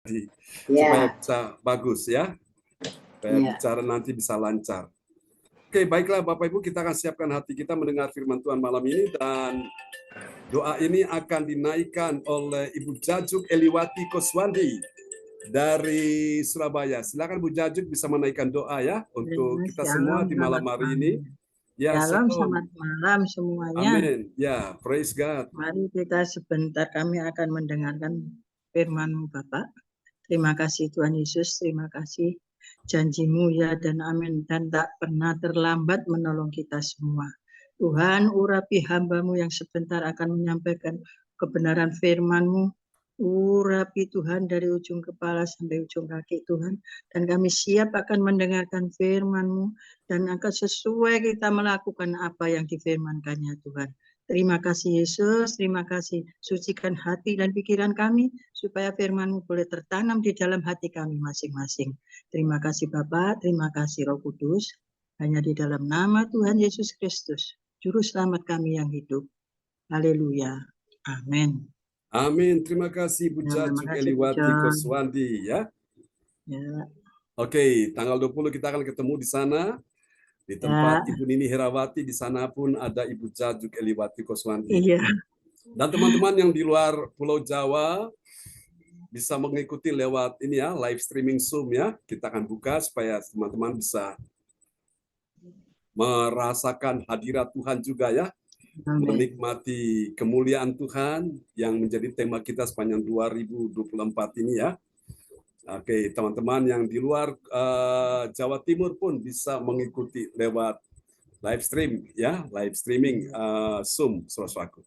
supaya Ya, bisa bagus ya, supaya ya. bicara nanti bisa lancar. Oke, baiklah Bapak Ibu, kita akan siapkan hati kita mendengar firman Tuhan malam ini, dan doa ini akan dinaikkan oleh Ibu Jajuk Eliwati Koswandi dari Surabaya. Silakan Bu Jajuk bisa menaikkan doa ya untuk kita semua Shalom, di malam selamat hari ini. malam. Ya, Shalom, shalom. selamat malam semuanya. Amin. Ya, praise God. Mari kita sebentar, kami akan mendengarkan firman-Mu Bapak. Terima kasih Tuhan Yesus, terima kasih janji-Mu ya dan amin, dan tak pernah terlambat menolong kita semua. Tuhan, urapi hamba-Mu yang sebentar akan menyampaikan kebenaran firman-Mu. Urapi Tuhan dari ujung kepala sampai ujung kaki Tuhan. Dan kami siap akan mendengarkan firman-Mu dan akan sesuai kita melakukan apa yang difirmankannya Tuhan. Terima kasih Yesus, terima kasih. Sucikan hati dan pikiran kami supaya firman-Mu boleh tertanam di dalam hati kami masing-masing. Terima kasih Bapak, terima kasih Roh Kudus. Hanya di dalam nama Tuhan Yesus Kristus, Juru Selamat kami yang hidup. Haleluya. Amin. Amin. Terima kasih Bu Ya, terima Jajuk kasih Bu Eliwati John. Koswandi ya. Ya, Oke, tanggal 20 kita akan ketemu di sana, di tempat Ibu Nini Herawati. Di sana pun ada Ibu Jajuk Eliwati Koswandi. iya. Dan teman-teman yang di luar Pulau Jawa bisa mengikuti lewat ini ya, live streaming Zoom ya. Kita akan buka supaya teman-teman bisa merasakan hadirat Tuhan juga ya, Amin. menikmati kemuliaan Tuhan yang menjadi tema kita sepanjang 2024 ini ya. Oke, teman-teman yang di luar Jawa Timur pun bisa mengikuti lewat live stream ya, live streaming Zoom, saudaraku.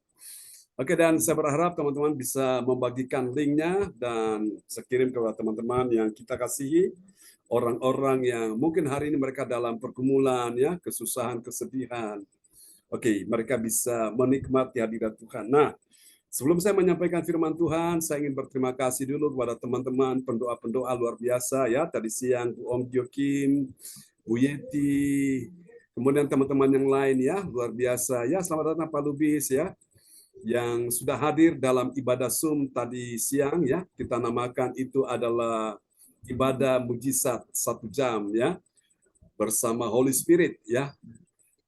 Oke, dan saya berharap teman-teman bisa membagikan linknya dan sekirim kepada teman-teman yang kita kasihi, orang-orang yang mungkin hari ini mereka dalam pergumulan ya, kesusahan, kesedihan. Oke, mereka bisa menikmati hadirat Tuhan. Nah, sebelum saya menyampaikan firman Tuhan, saya ingin berterima kasih dulu kepada teman-teman pendoa-pendoa luar biasa ya. Tadi siang Bu Om Jokim, Bu Yeti, kemudian teman-teman yang lain ya, luar biasa ya. Selamat datang Pak Lubis ya, yang sudah hadir dalam ibadah Zoom tadi siang ya. Kita namakan itu adalah ibadah mujizat 1 jam ya, bersama Holy Spirit ya.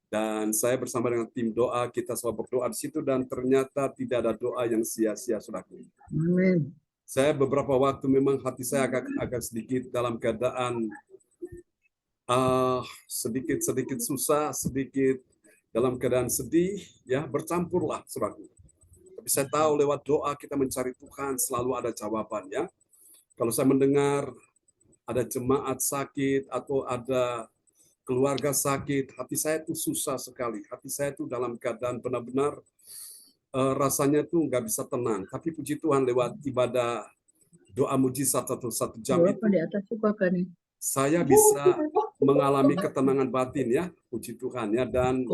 Dan saya bersama dengan tim doa, kita semua berdoa di situ, dan ternyata tidak ada doa yang sia-sia, saudaraku. Amin. Saya beberapa waktu memang hati saya agak sedikit dalam keadaan sedikit susah, sedikit dalam keadaan sedih, ya bercampurlah, saudaraku. Tapi saya tahu lewat doa kita mencari Tuhan selalu ada jawaban ya. Kalau saya mendengar ada jemaat sakit atau ada keluarga sakit, hati saya itu susah sekali. Hati saya itu dalam keadaan benar-benar rasanya itu nggak bisa tenang. Tapi puji Tuhan lewat ibadah doa mujizat 1 jam itu, Di atas juga kan nih. saya bisa mengalami ketenangan batin ya, puji Tuhan ya. Dan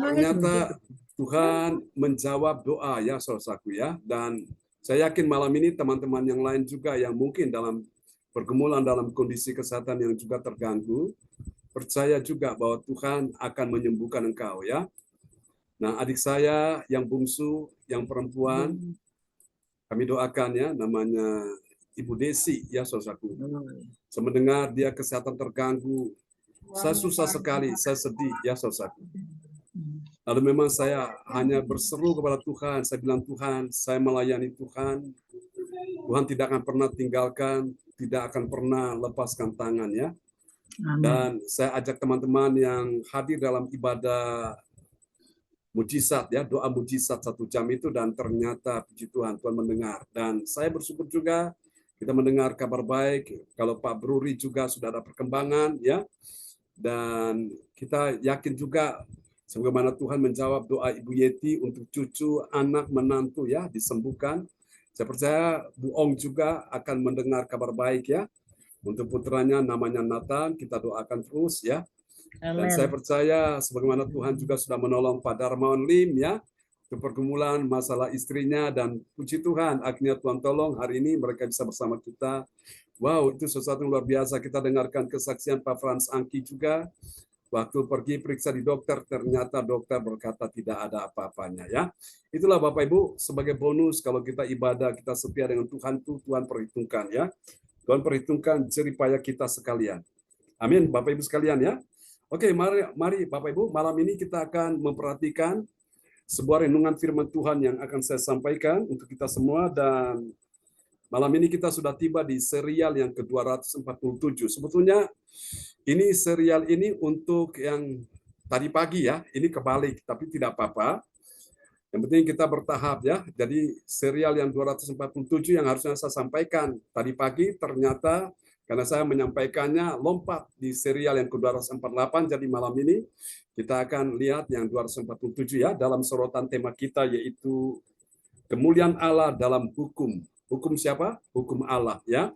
ternyata Tuhan menjawab doa ya, saudaraku ya. Dan saya yakin malam ini teman-teman yang lain juga yang mungkin dalam pergumulan, dalam kondisi kesehatan yang juga terganggu, percaya juga bahwa Tuhan akan menyembuhkan engkau ya. Nah, adik saya yang bungsu, yang perempuan, kami doakan ya, namanya Ibu Desi ya, saudaraku. Saya mendengar dia kesehatan terganggu, saya susah sekali, saya sedih ya, saudaraku. Lalu memang saya hanya berseru kepada Tuhan, saya bilang, Tuhan, saya melayani Tuhan, Tuhan tidak akan pernah tinggalkan, tidak akan pernah lepaskan tangan ya. Dan saya ajak teman-teman yang hadir dalam ibadah mujizat ya, doa mujizat 1 jam itu, dan ternyata puji Tuhan, Tuhan mendengar. Dan saya bersyukur juga kita mendengar kabar baik kalau Pak Bruri juga sudah ada perkembangan ya. Dan kita yakin juga sebagaimana Tuhan menjawab doa Ibu Yeti untuk cucu, anak, menantu ya, disembuhkan. Saya percaya Bu Ong juga akan mendengar kabar baik ya. Untuk putranya namanya Nathan, kita doakan terus ya. Dan saya percaya sebagaimana Tuhan juga sudah menolong Pak Darmawan Lim ya, untuk pergumulan masalah istrinya, dan puji Tuhan akhirnya Tuhan tolong hari ini mereka bisa bersama kita. Wow, itu sesuatu yang luar biasa. Kita dengarkan kesaksian Pak Frans Angki juga. waktu pergi periksa di dokter, ternyata dokter berkata tidak ada apa-apanya ya. Itulah Bapak Ibu, sebagai bonus kalau kita ibadah, kita setia dengan Tuhan, Tuhan perhitungkan ya. Tuhan perhitungkan jerih payah kita sekalian. Amin, Bapak Ibu sekalian ya. Oke, mari Bapak Ibu, malam ini kita akan memperhatikan sebuah renungan firman Tuhan yang akan saya sampaikan untuk kita semua, dan malam ini kita sudah tiba di serial yang ke-247. Sebetulnya ini serial ini untuk yang tadi pagi ya, ini kebalik, tapi tidak apa-apa. Yang penting kita bertahap ya. Jadi serial yang 247 yang harusnya saya sampaikan tadi pagi, ternyata karena saya menyampaikannya lompat di serial yang ke-248, jadi malam ini kita akan lihat yang 247 ya, dalam sorotan tema kita yaitu kemuliaan Allah dalam hukum. Hukum siapa? Hukum Allah ya.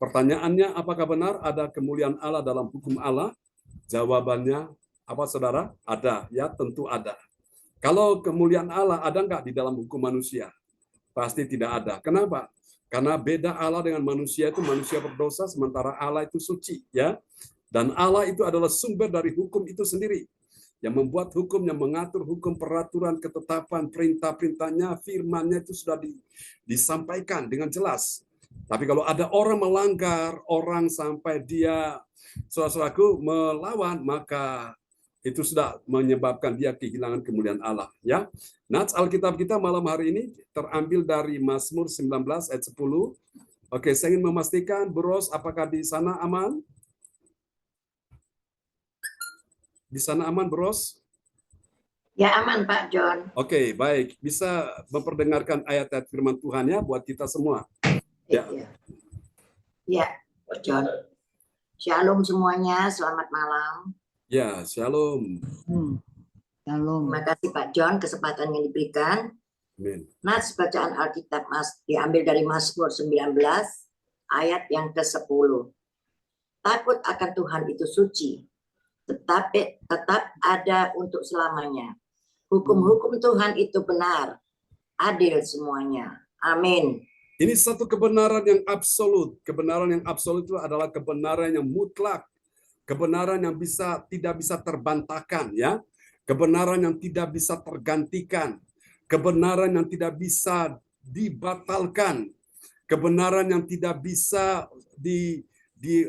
Pertanyaannya, apakah benar ada kemuliaan Allah dalam hukum Allah? Jawabannya apa saudara? Ada ya, tentu ada. Kalau kemuliaan Allah ada nggak di dalam hukum manusia? Pasti tidak ada. Kenapa? Karena beda Allah dengan manusia, itu manusia berdosa, sementara Allah itu suci ya. Dan Allah itu adalah sumber dari hukum itu sendiri. Yang membuat hukum, yang mengatur hukum, peraturan, ketetapan, perintah-perintahnya, firman-Nya itu sudah disampaikan dengan jelas. Tapi kalau ada orang melanggar, orang sampai dia saudara-saudaraku melawan, maka itu sudah menyebabkan dia kehilangan kemuliaan Allah ya. Nats Alkitab kita malam hari ini terambil dari Mazmur 19 ayat 10. Oke, saya ingin memastikan Bros, apakah di sana aman? Di sana aman, Bros? Ya, aman Pak John. Oke, baik. Bisa memperdengarkan ayat-ayat firman Tuhan ya buat kita semua. Ya. Ya, Pak John. Shalom semuanya, selamat malam. Ya, shalom. Shalom. Terima kasih Pak John kesempatan yang diberikan. Amin. Nats bacaan Alkitab diambil dari Mazmur 19 ayat yang ke-10. Takut akan Tuhan itu suci, tetap ada untuk selamanya. Hukum-hukum Tuhan itu benar, adil semuanya. Amin. Ini satu kebenaran yang absolut. Kebenaran yang absolut itu adalah kebenaran yang mutlak. Kebenaran yang tidak bisa terbantahkan ya. Kebenaran yang tidak bisa tergantikan. Kebenaran yang tidak bisa dibatalkan. Kebenaran yang tidak bisa di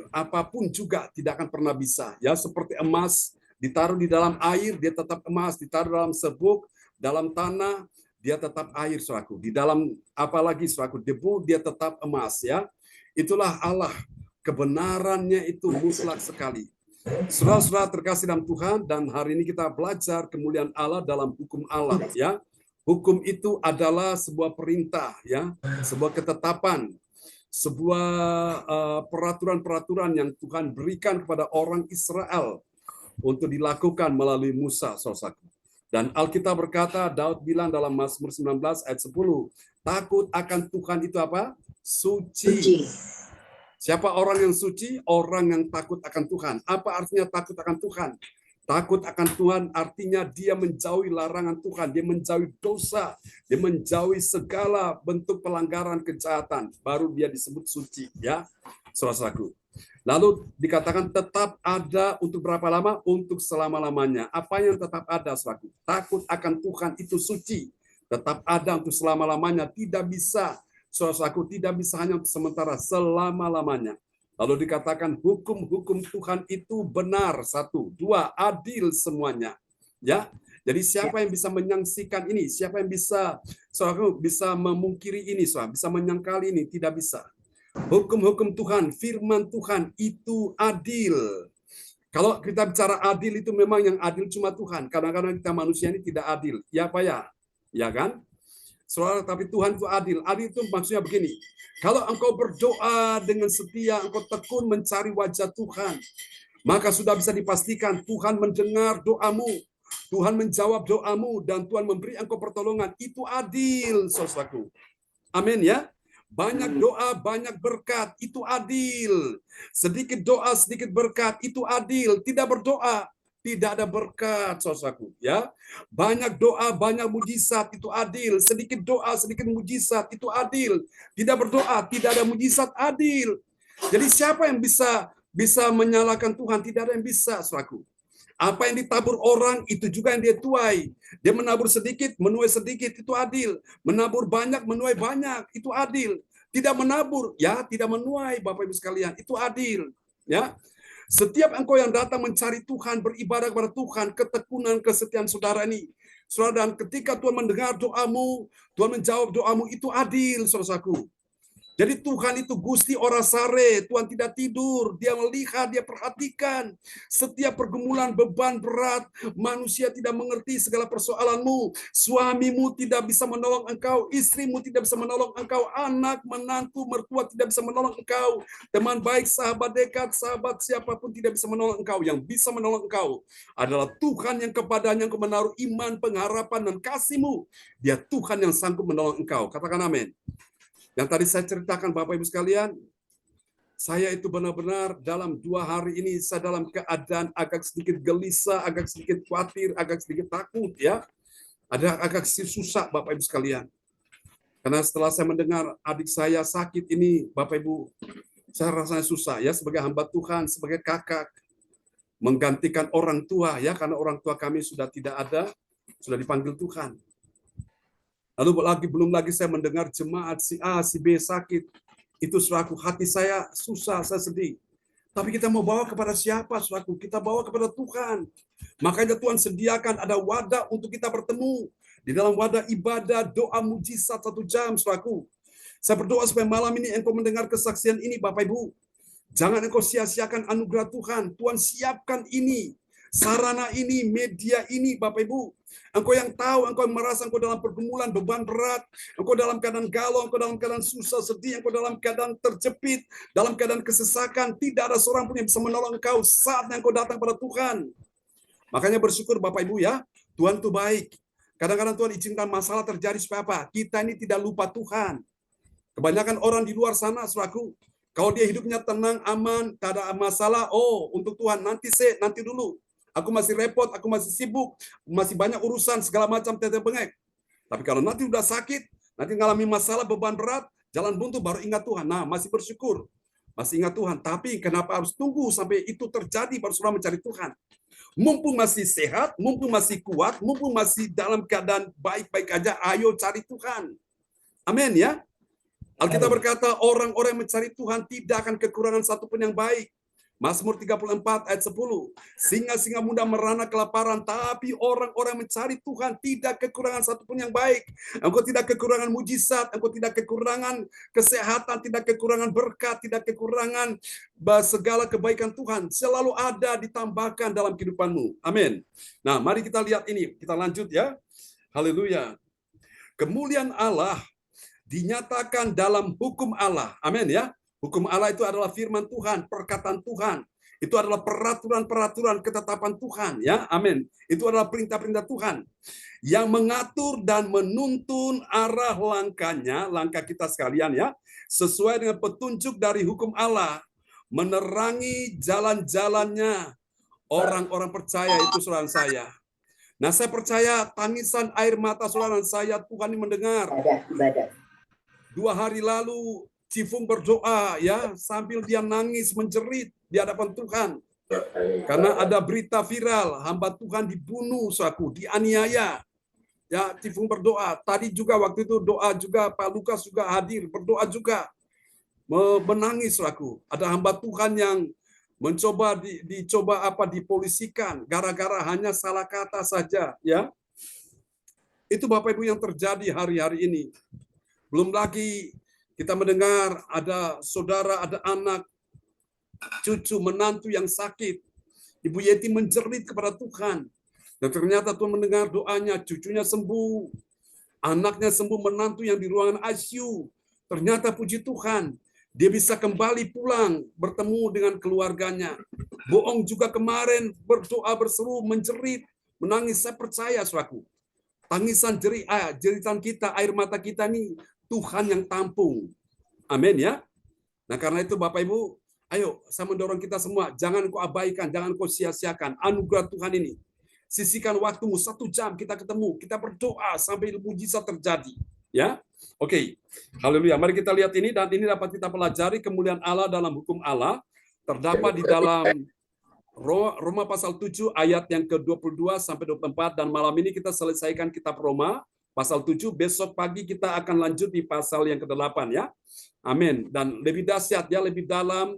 apapun juga tidak akan pernah bisa ya. Seperti emas ditaruh di dalam air dia tetap emas, ditaruh dalam serbuk, dalam tanah dia tetap air saudaraku. Di dalam apalagi saudaraku debu dia tetap emas ya. Itulah Allah. Kebenarannya itu mutlak sekali. Saudara-saudara terkasih dalam Tuhan, dan hari ini kita belajar kemuliaan Allah dalam hukum Allah ya. Hukum itu adalah sebuah perintah ya, sebuah ketetapan, sebuah peraturan-peraturan yang Tuhan berikan kepada orang Israel untuk dilakukan melalui Musa saudaraku. Dan Alkitab berkata, Daud bilang dalam Mazmur 19 ayat 10, takut akan Tuhan itu apa? Suci. Siapa orang yang suci? Orang yang takut akan Tuhan. Apa artinya takut akan Tuhan? Takut akan Tuhan artinya dia menjauhi larangan Tuhan, dia menjauhi dosa, dia menjauhi segala bentuk pelanggaran kejahatan, baru dia disebut suci ya, saudaraku. Lalu dikatakan tetap ada untuk berapa lama? Untuk selama-lamanya. Apa yang tetap ada, saudaraku? Takut akan Tuhan itu suci, tetap ada untuk selama-lamanya, tidak bisa. Saudaraku, tidak bisa hanya untuk sementara, selama-lamanya. Lalu dikatakan hukum-hukum Tuhan itu benar, 1, 2, adil semuanya. Ya, jadi siapa yang bisa menyaksikan ini? Siapa yang bisa, saudaraku, bisa memungkiri ini, saudara? Bisa menyangkali ini? Tidak bisa. Hukum-hukum Tuhan, firman Tuhan itu adil. Kalau kita bicara adil itu memang yang adil cuma Tuhan. Kadang-kadang kita manusia ini tidak adil. Ya apa ya? Ya kan? Saudara, tapi Tuhan itu adil. Adil itu maksudnya begini. Kalau engkau berdoa dengan setia, engkau tekun mencari wajah Tuhan, maka sudah bisa dipastikan Tuhan mendengar doamu. Tuhan menjawab doamu dan Tuhan memberi engkau pertolongan. Itu adil, saudaraku. Amin ya. Banyak doa, banyak berkat, itu adil. Sedikit doa, sedikit berkat, itu adil. Tidak berdoa, tidak ada berkat, saudaraku, ya. Banyak doa, banyak mujizat, itu adil. Sedikit doa, sedikit mujizat, itu adil. Tidak berdoa, tidak ada mujizat, adil. Jadi siapa yang bisa menyalahkan Tuhan? Tidak ada yang bisa, saudaraku. Apa yang ditabur orang, itu juga yang dia tuai. Dia menabur sedikit, menuai sedikit, itu adil. Menabur banyak, menuai banyak, itu adil. Tidak menabur, ya tidak menuai, Bapak Ibu sekalian, itu adil. Ya, setiap engkau yang datang mencari Tuhan, beribadah kepada Tuhan, ketekunan, kesetiaan saudara ini. Saudara, dan ketika Tuhan mendengar doamu, Tuhan menjawab doamu, itu adil, saudaraku. Jadi Tuhan itu Gusti ora sare, Tuhan tidak tidur, dia melihat, dia perhatikan setiap pergumulan beban berat, manusia tidak mengerti segala persoalanmu, suamimu tidak bisa menolong engkau, istrimu tidak bisa menolong engkau, anak, menantu, mertua tidak bisa menolong engkau, teman baik, sahabat dekat, sahabat siapapun tidak bisa menolong engkau, yang bisa menolong engkau adalah Tuhan yang kepadanya engkau menaruh iman, pengharapan, dan kasihmu. Dia Tuhan yang sanggup menolong engkau. Katakan amin. Yang tadi saya ceritakan Bapak Ibu sekalian, saya itu benar-benar dalam 2 hari ini saya dalam keadaan agak sedikit gelisah, agak sedikit khawatir, agak sedikit takut ya. Ada agak susah Bapak Ibu sekalian. Karena setelah saya mendengar adik saya sakit ini, Bapak Ibu, saya rasanya susah ya sebagai hamba Tuhan, sebagai kakak menggantikan orang tua ya, karena orang tua kami sudah tidak ada, sudah dipanggil Tuhan. Lalu belum lagi saya mendengar jemaat si A, si B sakit. Itu suraku, hati saya susah, saya sedih. Tapi kita mau bawa kepada siapa, suraku? Kita bawa kepada Tuhan. Makanya Tuhan sediakan ada wadah untuk kita bertemu. Di dalam wadah ibadah, doa mujizat 1 jam, suraku. Saya berdoa supaya malam ini engkau mendengar kesaksian ini, Bapak Ibu. Jangan engkau sia-siakan anugerah Tuhan. Tuhan siapkan ini. Sarana ini, media ini, Bapak Ibu. Engkau yang tahu, engkau yang merasa engkau dalam pergumulan, beban berat, engkau dalam keadaan galau, engkau dalam keadaan susah, sedih, engkau dalam keadaan terjepit, dalam keadaan kesesakan, tidak ada seorang pun yang bisa menolong engkau saat engkau datang pada Tuhan. Makanya bersyukur Bapak Ibu ya, Tuhan itu baik. Kadang-kadang Tuhan izinkan masalah terjadi supaya apa? Kita ini tidak lupa Tuhan. Kebanyakan orang di luar sana, saudaraku, kalau dia hidupnya tenang, aman, tak ada masalah, oh untuk Tuhan, nanti dulu. Aku masih repot, aku masih sibuk, masih banyak urusan, segala macam teteh bengek. Tapi kalau nanti udah sakit, nanti ngalami masalah, beban berat, jalan buntu, baru ingat Tuhan. Nah, masih bersyukur. Masih ingat Tuhan. Tapi kenapa harus tunggu sampai itu terjadi, baru sudah mencari Tuhan? Mumpung masih sehat, mumpung masih kuat, mumpung masih dalam keadaan baik-baik aja, ayo cari Tuhan. Amin ya. Alkitab berkata, orang-orang yang mencari Tuhan tidak akan kekurangan satupun yang baik. Mazmur 34 ayat 10. Singa-singa muda merana kelaparan, tapi orang-orang mencari Tuhan tidak kekurangan satupun yang baik. Engkau tidak kekurangan mujizat, engkau tidak kekurangan kesehatan, tidak kekurangan berkat, tidak kekurangan segala kebaikan Tuhan. Selalu ada ditambahkan dalam kehidupanmu. Amin. Nah, mari kita lihat ini. Kita lanjut ya. Haleluya. Kemuliaan Allah dinyatakan dalam hukum Allah. Amin ya. Hukum Allah itu adalah firman Tuhan, perkataan Tuhan. Itu adalah peraturan-peraturan ketetapan Tuhan, ya. Amin. Itu adalah perintah-perintah Tuhan yang mengatur dan menuntun arah langkahnya, langkah kita sekalian ya, sesuai dengan petunjuk dari hukum Allah, menerangi jalan-jalannya orang-orang percaya itu saudara saya. Nah, saya percaya tangisan air mata saudara saya Tuhan ini mendengar. 2 hari lalu Cifung berdoa ya sambil dia nangis menjerit di hadapan Tuhan karena ada berita viral hamba Tuhan dibunuh, saudaraku, dianiaya. Ya, Cifung berdoa. Tadi juga waktu itu doa juga Pak Lukas juga hadir berdoa juga menangis, saudaraku. Ada hamba Tuhan yang mencoba dipolisikan gara-gara hanya salah kata saja ya. Itu Bapak Ibu yang terjadi hari-hari ini. Belum lagi kita mendengar ada saudara, ada anak, cucu, menantu yang sakit. Ibu Yeti menjerit kepada Tuhan. Dan ternyata Tuhan mendengar doanya, cucunya sembuh, anaknya sembuh, menantu yang di ruangan ICU. Ternyata puji Tuhan, dia bisa kembali pulang, bertemu dengan keluarganya. Bohong juga kemarin berdoa, berseru, menjerit, menangis. Saya percaya, saudaraku, tangisan jeritan kita, air mata kita ini, Tuhan yang tampung. Amin ya. Nah karena itu Bapak Ibu, ayo saya mendorong kita semua, jangan kau abaikan, jangan kau sia-siakan anugerah Tuhan ini. Sisihkan waktumu 1 jam kita ketemu, kita berdoa sampai mujizat terjadi. Ya, oke. Haleluya. Mari kita lihat ini dan ini dapat kita pelajari kemuliaan Allah dalam hukum Allah terdapat di dalam Roma pasal 7 ayat yang ke-22 sampai 24, dan malam ini kita selesaikan kitab Roma pasal 7, besok pagi kita akan lanjut di pasal yang ke-8 ya. Amin. Dan lebih dahsyat ya, lebih dalam.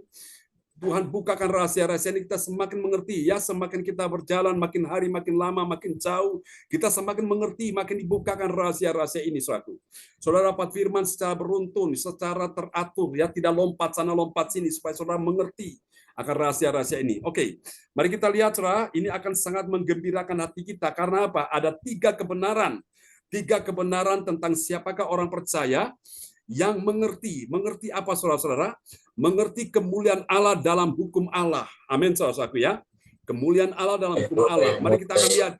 Tuhan bukakan rahasia-rahasia ini, kita semakin mengerti ya, semakin kita berjalan, makin hari makin lama, makin jauh, kita semakin mengerti, makin dibukakan rahasia-rahasia ini, suatu. Saudara dapat firman secara beruntun, secara teratur ya, tidak lompat sana lompat sini, supaya saudara mengerti akan rahasia-rahasia ini. Oke, mari kita lihat saudara, ini akan sangat menggembirakan hati kita. Karena apa? Ada tiga kebenaran tentang siapakah orang percaya yang mengerti. Mengerti apa saudara-saudara? Mengerti kemuliaan Allah dalam hukum Allah. Amin saudara-saudaraku ya. Kemuliaan Allah dalam hukum Allah. Mari kita akan lihat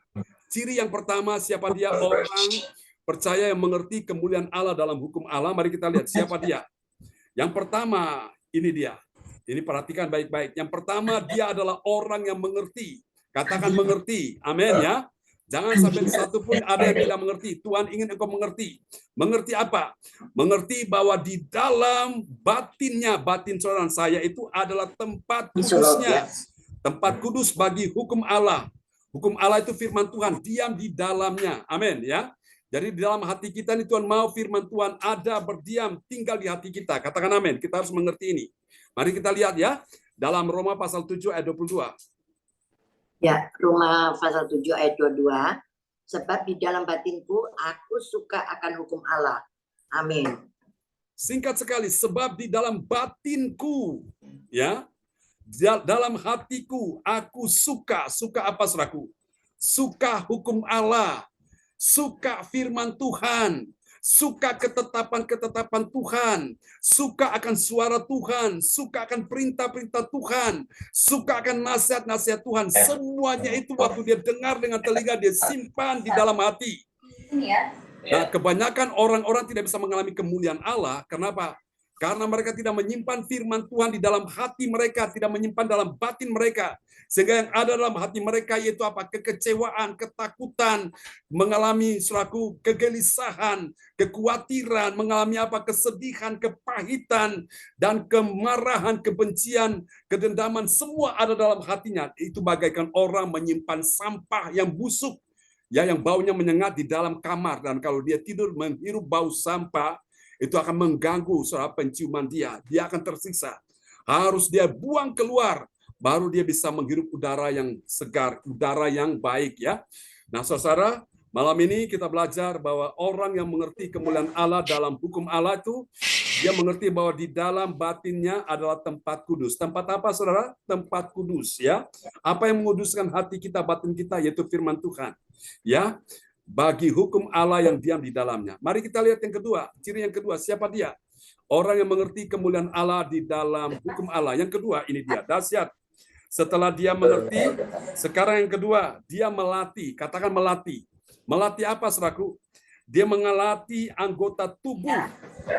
ciri yang pertama, siapa dia orang percaya yang mengerti kemuliaan Allah dalam hukum Allah. Mari kita lihat siapa dia. Yang pertama, ini dia. Ini perhatikan baik-baik. Yang pertama, dia adalah orang yang mengerti. Katakan mengerti. Amin ya. Jangan sampai satu pun ada yang tidak mengerti. Tuhan ingin engkau mengerti. Mengerti apa? Mengerti bahwa di dalam batinnya, batin saudara saya itu adalah tempat kudusnya. Tempat kudus bagi hukum Allah. Hukum Allah itu firman Tuhan, diam di dalamnya. Amin ya. Jadi di dalam hati kita ini Tuhan mau firman Tuhan ada, berdiam, tinggal di hati kita. Katakan amin. Kita harus mengerti ini. Mari kita lihat ya. Dalam Roma pasal 7 ayat 22. Ya, Roma pasal 7 ayat 22. Sebab di dalam batinku aku suka akan hukum Allah. Amin. Singkat sekali, sebab di dalam batinku, ya, dalam hatiku aku suka apa saudaraku? Suka hukum Allah, suka firman Tuhan, suka ketetapan-ketetapan Tuhan, suka akan suara Tuhan, suka akan perintah-perintah Tuhan, suka akan nasihat-nasihat Tuhan. Semuanya itu waktu dia dengar dengan telinga, dia simpan di dalam hati. Nah, kebanyakan orang-orang tidak bisa mengalami kemuliaan Allah. Kenapa? Karena mereka tidak menyimpan firman Tuhan di dalam hati mereka, tidak menyimpan dalam batin mereka. Sehingga yang ada dalam hati mereka yaitu apa? Kekecewaan, ketakutan, mengalami suatu kegelisahan, kekhawatiran, mengalami apa? Kesedihan, kepahitan, dan kemarahan, kebencian, kedendaman, semua ada dalam hatinya. Itu bagaikan orang menyimpan sampah yang busuk, ya, yang baunya menyengat di dalam kamar. Dan kalau dia tidur menghirup bau sampah, itu akan mengganggu suara penciuman dia. Dia akan tersiksa. Harus dia buang keluar, baru dia bisa menghirup udara yang segar, udara yang baik ya. Nah, saudara, malam ini kita belajar bahwa orang yang mengerti kemuliaan Allah dalam hukum Allah itu, dia mengerti bahwa di dalam batinnya adalah tempat kudus. Tempat apa, saudara? Tempat kudus ya. Apa yang menguduskan hati kita, batin kita, yaitu firman Tuhan. Ya. Bagi hukum Allah yang diam di dalamnya. Mari kita lihat yang kedua. Ciri yang kedua, siapa dia? Orang yang mengerti kemuliaan Allah di dalam hukum Allah. Yang kedua, ini dia, dahsyat. Setelah dia mengerti, sekarang yang kedua, dia melatih. Katakan melatih. Melatih apa, saudaraku? Dia melatih anggota tubuh.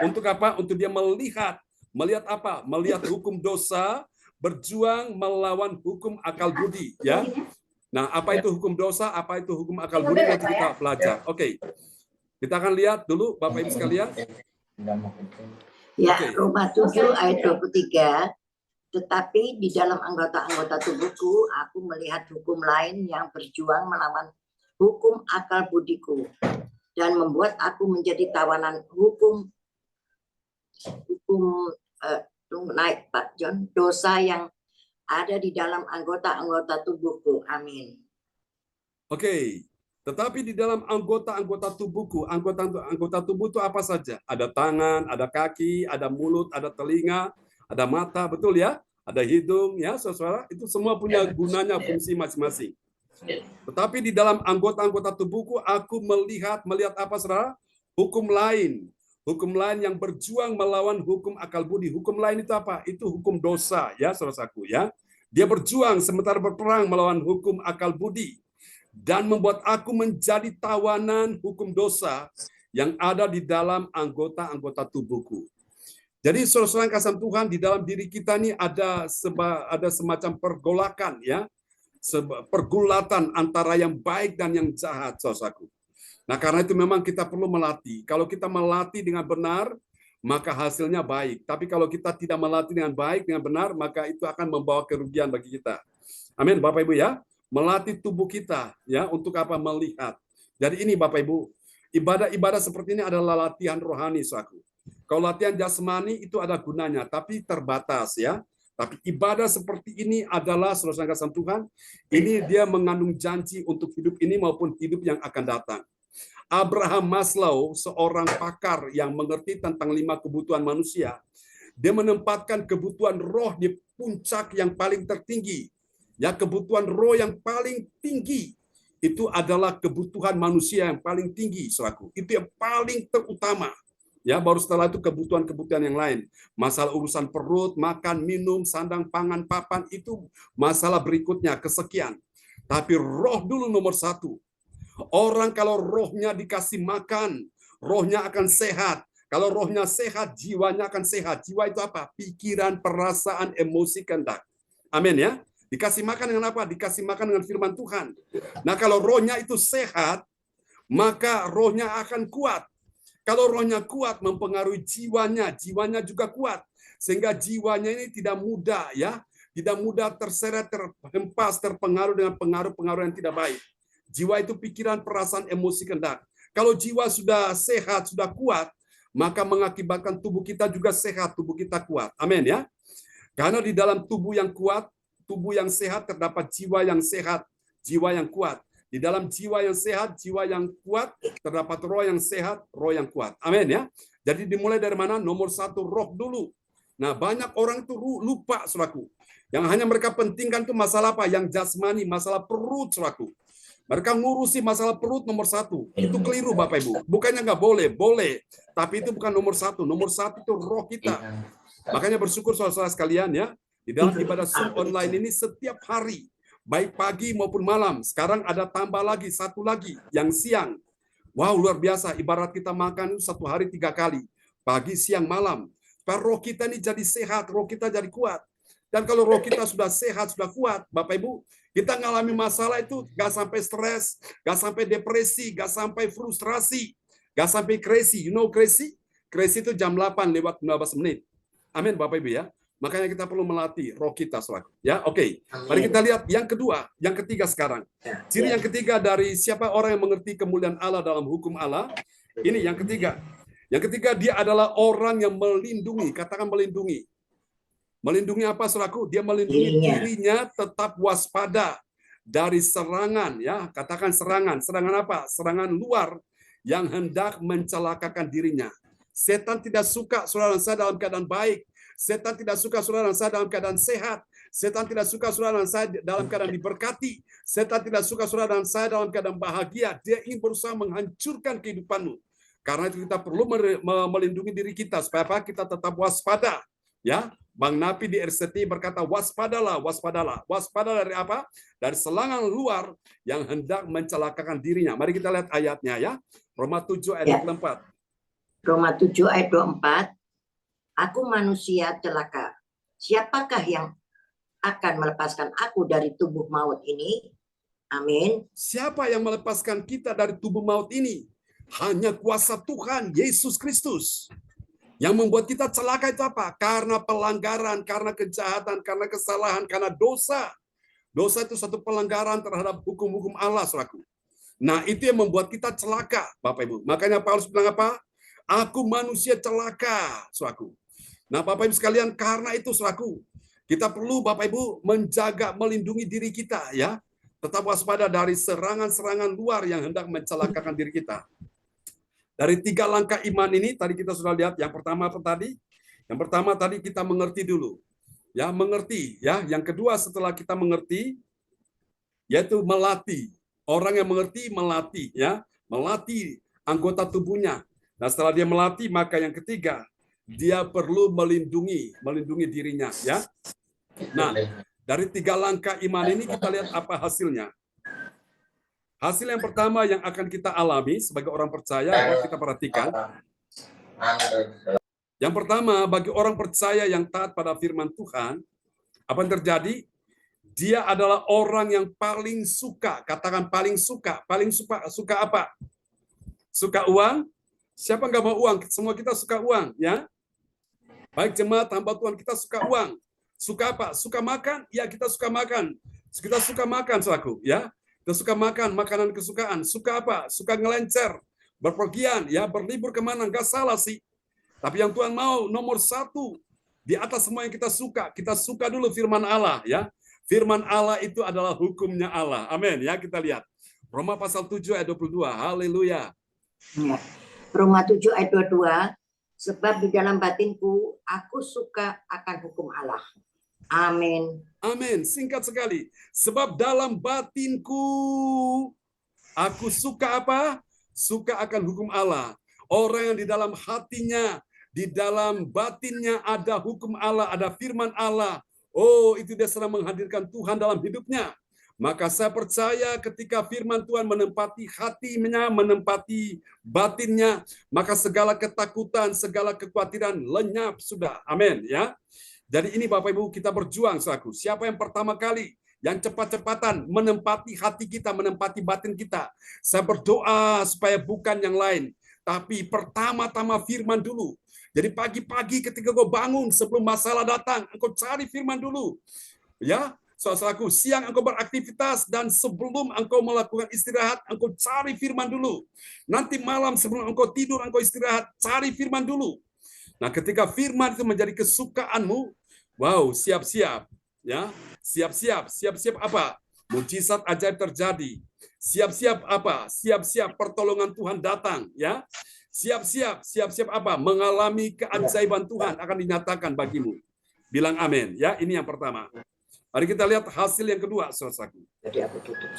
Untuk apa? Untuk dia melihat. Melihat apa? Melihat hukum dosa, berjuang melawan hukum akal budi. Ya. Nah, apa itu hukum dosa, apa itu hukum akal budi, nanti kita belajar. Oke. Kita akan lihat dulu, Bapak Ibu sekalian. Ya, Roma 7 ayat 23. Tetapi di dalam anggota-anggota tubuhku, aku melihat hukum lain yang berjuang melawan hukum akal budiku dan membuat aku menjadi tawanan hukum naik Pak John, dosa yang ada di dalam anggota-anggota tubuhku. Amin. Oke. Tetapi di dalam anggota-anggota tubuhku, anggota tubuh itu apa saja? Ada tangan, ada kaki, ada mulut, ada telinga, ada mata, betul ya? Ada hidung, ya, saudara. Itu semua punya gunanya, fungsi masing-masing. Tetapi di dalam anggota-anggota tubuhku, aku melihat apa, saudara? Hukum lain yang berjuang melawan hukum akal budi. Hukum lain itu apa? Itu hukum dosa, ya, saudaraku, ya. Dia berjuang sementara berperang melawan hukum akal budi dan membuat aku menjadi tawanan hukum dosa yang ada di dalam anggota-anggota tubuhku. Jadi saudara-saudara kasih Tuhan, di dalam diri kita ini ada semacam pergolakan, ya, pergulatan antara yang baik dan yang jahat, saudaraku. Nah, karena itu memang kita perlu melatih. Kalau kita melatih dengan benar, maka hasilnya baik. Tapi kalau kita tidak melatih dengan baik, dengan benar, maka itu akan membawa kerugian bagi kita. Amin, Bapak Ibu ya. Melatih tubuh kita ya untuk apa? Melihat. Jadi ini Bapak Ibu, ibadah-ibadah seperti ini adalah latihan rohani, saudaraku. Kalau latihan jasmani itu ada gunanya, tapi terbatas ya. Tapi ibadah seperti ini adalah, saudara kasih Tuhan, ini dia mengandung janji untuk hidup ini maupun hidup yang akan datang. Abraham Maslow, seorang pakar yang mengerti tentang 5 kebutuhan manusia, dia menempatkan kebutuhan roh di puncak yang paling tertinggi. Ya, kebutuhan roh yang paling tinggi itu adalah kebutuhan manusia yang paling tinggi, saudaraku. Itu yang paling terutama. Ya, baru setelah itu kebutuhan-kebutuhan yang lain. Masalah urusan perut, makan, minum, sandang, pangan, papan, itu masalah berikutnya, kesekian. Tapi roh dulu nomor 1. Orang kalau rohnya dikasih makan, rohnya akan sehat. Kalau rohnya sehat, jiwanya akan sehat. Jiwa itu apa? Pikiran, perasaan, emosi, kehendak. Amin ya. Dikasih makan dengan apa? Dikasih makan dengan firman Tuhan. Nah, kalau rohnya itu sehat, maka rohnya akan kuat. Kalau rohnya kuat mempengaruhi jiwanya, jiwanya juga kuat. Sehingga jiwanya ini tidak mudah ya, tidak mudah terseret, terhempas, terpengaruh dengan pengaruh-pengaruh yang tidak baik. Jiwa itu pikiran, perasaan, emosi, kehendak. Kalau jiwa sudah sehat, sudah kuat, maka mengakibatkan tubuh kita juga sehat, tubuh kita kuat. Amin ya. Karena di dalam tubuh yang kuat, tubuh yang sehat terdapat jiwa yang sehat, jiwa yang kuat. Di dalam jiwa yang sehat, jiwa yang kuat, terdapat roh yang sehat, roh yang kuat. Amin ya. Jadi dimulai dari mana? Nomor 1 roh dulu. Nah, banyak orang itu lupa, saudaraku. Yang hanya mereka pentingkan itu masalah apa? Yang jasmani, masalah perut, saudaraku. Mereka ngurusi masalah perut nomor 1. Itu keliru, Bapak Ibu. Bukannya nggak boleh, boleh. Tapi itu bukan nomor 1. Nomor 1 itu roh kita. Makanya bersyukur saudara-saudara sekalian ya. Di dalam ibadah Zoom online ini setiap hari, baik pagi maupun malam. Sekarang ada tambah lagi, 1 lagi, yang siang. Wow, luar biasa. Ibarat kita makan 1 hari 3 kali. Pagi, siang, malam. Supaya roh kita ini jadi sehat, roh kita jadi kuat. Dan kalau roh kita sudah sehat, sudah kuat, Bapak Ibu, kita ngalami masalah itu gak sampai stres, gak sampai depresi, gak sampai frustrasi, gak sampai crazy. You know crazy? Crazy itu jam 8 lewat 15 menit. Amin, Bapak Ibu ya. Makanya kita perlu melatih roh kita, saudara. Ya, oke. Mari kita lihat yang kedua, yang ketiga sekarang. Ciri yang ketiga dari siapa orang yang mengerti kemuliaan Allah dalam hukum Allah. Ini yang ketiga. Yang ketiga, dia adalah orang yang melindungi. Katakan melindungi. Melindungi apa, saudaraku? Dia melindungi dirinya tetap waspada dari serangan. Ya, katakan serangan. Serangan apa? Serangan luar yang hendak mencelakakan dirinya. Setan tidak suka saudara saya dalam keadaan baik. Setan tidak suka saudara saya dalam keadaan sehat. Setan tidak suka saudara saya dalam keadaan diberkati. Setan tidak suka saudara saya dalam keadaan bahagia. Dia ingin berusaha menghancurkan kehidupanmu. Karena itu kita perlu melindungi diri kita supaya apa? Kita tetap waspada. Ya, Bang Napi di RCTI berkata waspadalah, waspadalah. Waspada dari apa? Dari serangan luar yang hendak mencelakakan dirinya. Mari kita lihat ayatnya ya. Roma 7 ayat 24. Roma 7 ayat 24. Aku manusia celaka. Siapakah yang akan melepaskan aku dari tubuh maut ini? Amin. Siapa yang melepaskan kita dari tubuh maut ini? Hanya kuasa Tuhan Yesus Kristus. Yang membuat kita celaka itu apa? Karena pelanggaran, karena kejahatan, karena kesalahan, karena dosa. Dosa itu satu pelanggaran terhadap hukum-hukum Allah, saudaraku. Nah, itu yang membuat kita celaka, Bapak Ibu. Makanya Paulus bilang apa? Aku manusia celaka, saudaraku. Nah, Bapak Ibu sekalian, karena itu, saudaraku, kita perlu, Bapak Ibu, menjaga, melindungi diri kita, ya. Tetap waspada dari serangan-serangan luar yang hendak mencelakakan diri kita. Dari 3 langkah iman ini, tadi kita sudah lihat, yang pertama apa tadi? Yang pertama tadi kita mengerti dulu. Ya, mengerti. Ya, yang kedua setelah kita mengerti, yaitu melatih. Orang yang mengerti, melatih. Ya, melatih anggota tubuhnya. Nah, setelah dia melatih, maka yang ketiga, dia perlu melindungi dirinya. Ya. Nah, dari 3 langkah iman ini kita lihat apa hasilnya. Hasil yang pertama yang akan kita alami sebagai orang percaya, kita perhatikan. Yang pertama, bagi orang percaya yang taat pada firman Tuhan, apa yang terjadi? Dia adalah orang yang paling suka, katakan paling suka suka apa? Suka uang? Siapa nggak mau uang? Semua kita suka uang, ya. Baik jemaat hamba Tuhan, kita suka uang. Suka apa? Suka makan? Ya, kita suka makan. Kita suka makan, saudaraku, ya. Kita suka makan makanan kesukaan. Suka apa? Suka ngelencer, berpergian, ya, berlibur kemana? Nggak salah sih. Tapi yang Tuhan mau nomor satu di atas semua yang kita suka dulu firman Allah, ya. Firman Allah itu adalah hukumnya Allah. Amin, ya, kita lihat. Roma pasal 7 ayat 22. Haleluya. Ya. Roma 7 ayat 22, sebab di dalam batinku aku suka akan hukum Allah. Amin. Amin. Singkat sekali. Sebab dalam batinku aku suka apa? Suka akan hukum Allah. Orang yang di dalam hatinya, di dalam batinnya ada hukum Allah, ada firman Allah. Oh, itu dia sedang menghadirkan Tuhan dalam hidupnya. Maka saya percaya ketika firman Tuhan menempati hatinya, menempati batinnya, maka segala ketakutan, segala kekhawatiran lenyap sudah. Amin, ya. Jadi ini Bapak Ibu, kita berjuang, saudaraku. Siapa yang pertama kali yang cepat-cepatan menempati hati kita, menempati batin kita. Saya berdoa supaya bukan yang lain, tapi pertama-tama firman dulu. Jadi pagi-pagi ketika kau bangun sebelum masalah datang, engkau cari firman dulu. Ya, saudaraku, siang engkau beraktivitas dan sebelum engkau melakukan istirahat, engkau cari firman dulu. Nanti malam sebelum engkau tidur, engkau istirahat, cari firman dulu. Nah, ketika firman itu menjadi kesukaanmu, wow, siap-siap, ya, siap-siap apa? Mujizat ajaib terjadi. Siap-siap apa? Siap-siap pertolongan Tuhan datang, ya. Siap-siap apa? Mengalami keajaiban Tuhan akan dinyatakan bagimu. Bilang amin, ya. Ini yang pertama. Mari kita lihat hasil yang kedua, saudaraku.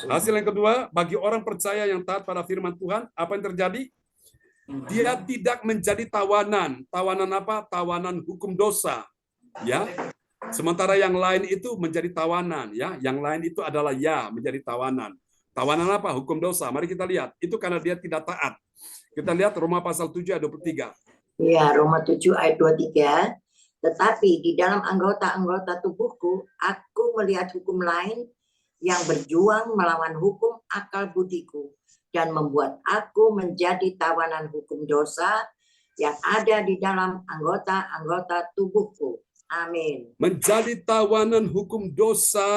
Hasil yang kedua, bagi orang percaya yang taat pada firman Tuhan, apa yang terjadi? Dia tidak menjadi tawanan. Tawanan apa? Tawanan hukum dosa. Ya. Sementara yang lain itu menjadi tawanan, ya. Yang lain itu adalah ya, menjadi tawanan. Tawanan apa? Hukum dosa. Mari kita lihat. Itu karena dia tidak taat. Kita lihat Roma pasal 7 ayat 23. Ya, Roma 7 ayat 23. Tetapi di dalam anggota-anggota tubuhku, aku melihat hukum lain yang berjuang melawan hukum akal budiku dan membuat aku menjadi tawanan hukum dosa yang ada di dalam anggota-anggota tubuhku. Amin. Menjadi tawanan hukum dosa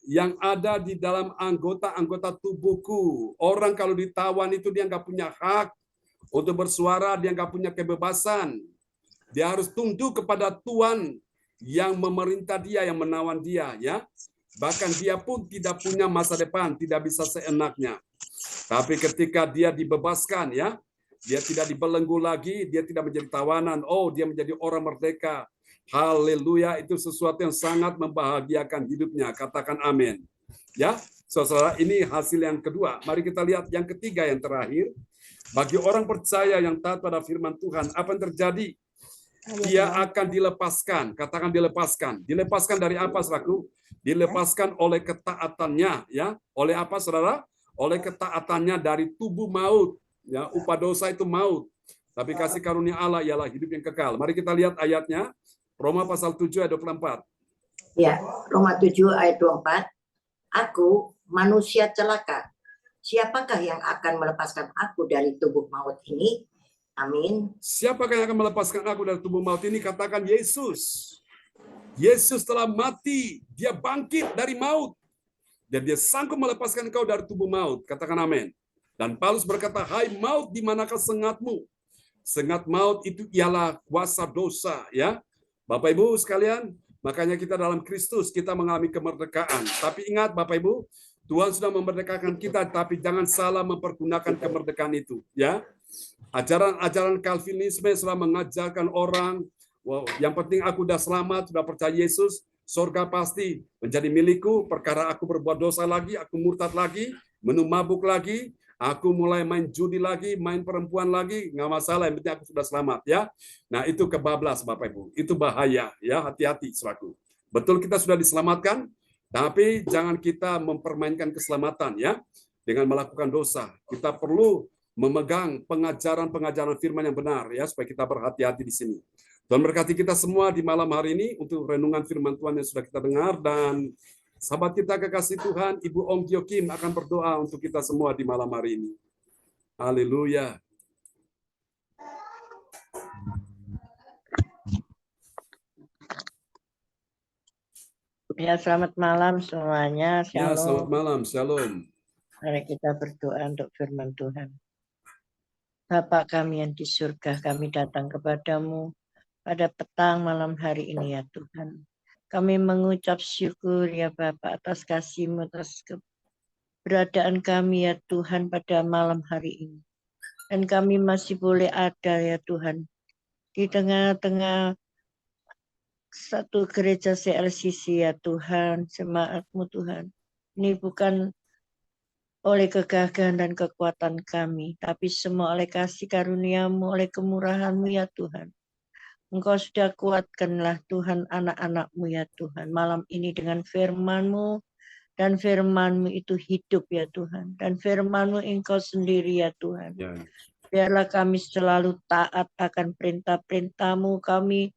yang ada di dalam anggota-anggota tubuhku. Orang kalau ditawan itu dia nggak punya hak untuk bersuara, dia nggak punya kebebasan. Dia harus tunduk kepada Tuhan yang memerintah dia, yang menawan dia, ya. Bahkan dia pun tidak punya masa depan, tidak bisa seenaknya. Tapi ketika dia dibebaskan, ya, dia tidak dibelenggu lagi, dia tidak menjadi tawanan. Oh, dia menjadi orang merdeka. Haleluya, itu sesuatu yang sangat membahagiakan hidupnya. Katakan amin. Ya, saudara, ini hasil yang kedua. Mari kita lihat yang ketiga, yang terakhir. Bagi orang percaya yang taat pada firman Tuhan, apa yang terjadi? Dia akan dilepaskan. Katakan dilepaskan. Dilepaskan dari apa, saudaraku? Dilepaskan oleh ketaatannya, ya. Oleh apa, saudara? Oleh ketaatannya dari tubuh maut. Ya, upah dosa itu maut. Tapi kasih karunia Allah ialah hidup yang kekal. Mari kita lihat ayatnya. Roma pasal 7 ayat 24. Ya, Roma 7 ayat 24. Aku manusia celaka. Siapakah yang akan melepaskan aku dari tubuh maut ini? Amin. Siapakah yang akan melepaskan aku dari tubuh maut ini? Katakan Yesus. Yesus telah mati. Dia bangkit dari maut. Dan dia sanggup melepaskan kau dari tubuh maut. Katakan amin. Dan Paulus berkata, hai maut, di manakah sengatmu? Sengat maut itu ialah kuasa dosa, ya. Bapak Ibu sekalian, makanya kita dalam Kristus kita mengalami kemerdekaan. Tapi ingat Bapak Ibu, Tuhan sudah memerdekakan kita, tapi jangan salah mempergunakan kemerdekaan itu, ya. Ajaran-ajaran Calvinisme sudah mengajarkan orang, wow, yang penting aku sudah selamat, sudah percaya Yesus, surga pasti menjadi milikku. Perkara aku berbuat dosa lagi, aku murtad lagi, minum mabuk lagi, aku mulai main judi lagi, main perempuan lagi, nggak masalah, yang penting aku sudah selamat, ya. Nah, itu kebablas, Bapak Ibu. Itu bahaya, ya. Hati-hati, saudaraku. Betul kita sudah diselamatkan, tapi jangan kita mempermainkan keselamatan, ya, dengan melakukan dosa. Kita perlu memegang pengajaran-pengajaran firman yang benar, ya, supaya kita berhati-hati di sini. Tuhan berkati kita semua di malam hari ini untuk renungan firman Tuhan yang sudah kita dengar, dan sahabat kita kekasih Tuhan, Ibu Ong Kyo Kim akan berdoa untuk kita semua di malam hari ini. Haleluya. Ya, selamat malam semuanya. Ya, selamat Shalom. malam. Shalom. Mari kita berdoa untuk firman Tuhan. Bapa kami yang di surga, kami datang kepadamu pada petang malam hari ini ya Tuhan. Kami mengucap syukur ya Bapa atas kasih-Mu, atas keberadaan kami ya Tuhan pada malam hari ini. Dan kami masih boleh ada ya Tuhan di tengah-tengah satu gereja CLCC ya Tuhan, jemaat-Mu Tuhan. Ini bukan oleh kegagahan dan kekuatan kami, tapi semua oleh kasih karunia-Mu, oleh kemurahan-Mu ya Tuhan. Engkau sudah kuatkanlah Tuhan anak-anak-Mu ya Tuhan. Malam ini dengan firman-Mu, dan firman-Mu itu hidup ya Tuhan. Dan firman-Mu Engkau sendiri ya Tuhan. Ya, Biarlah kami selalu taat akan perintah-perintah-Mu. Kami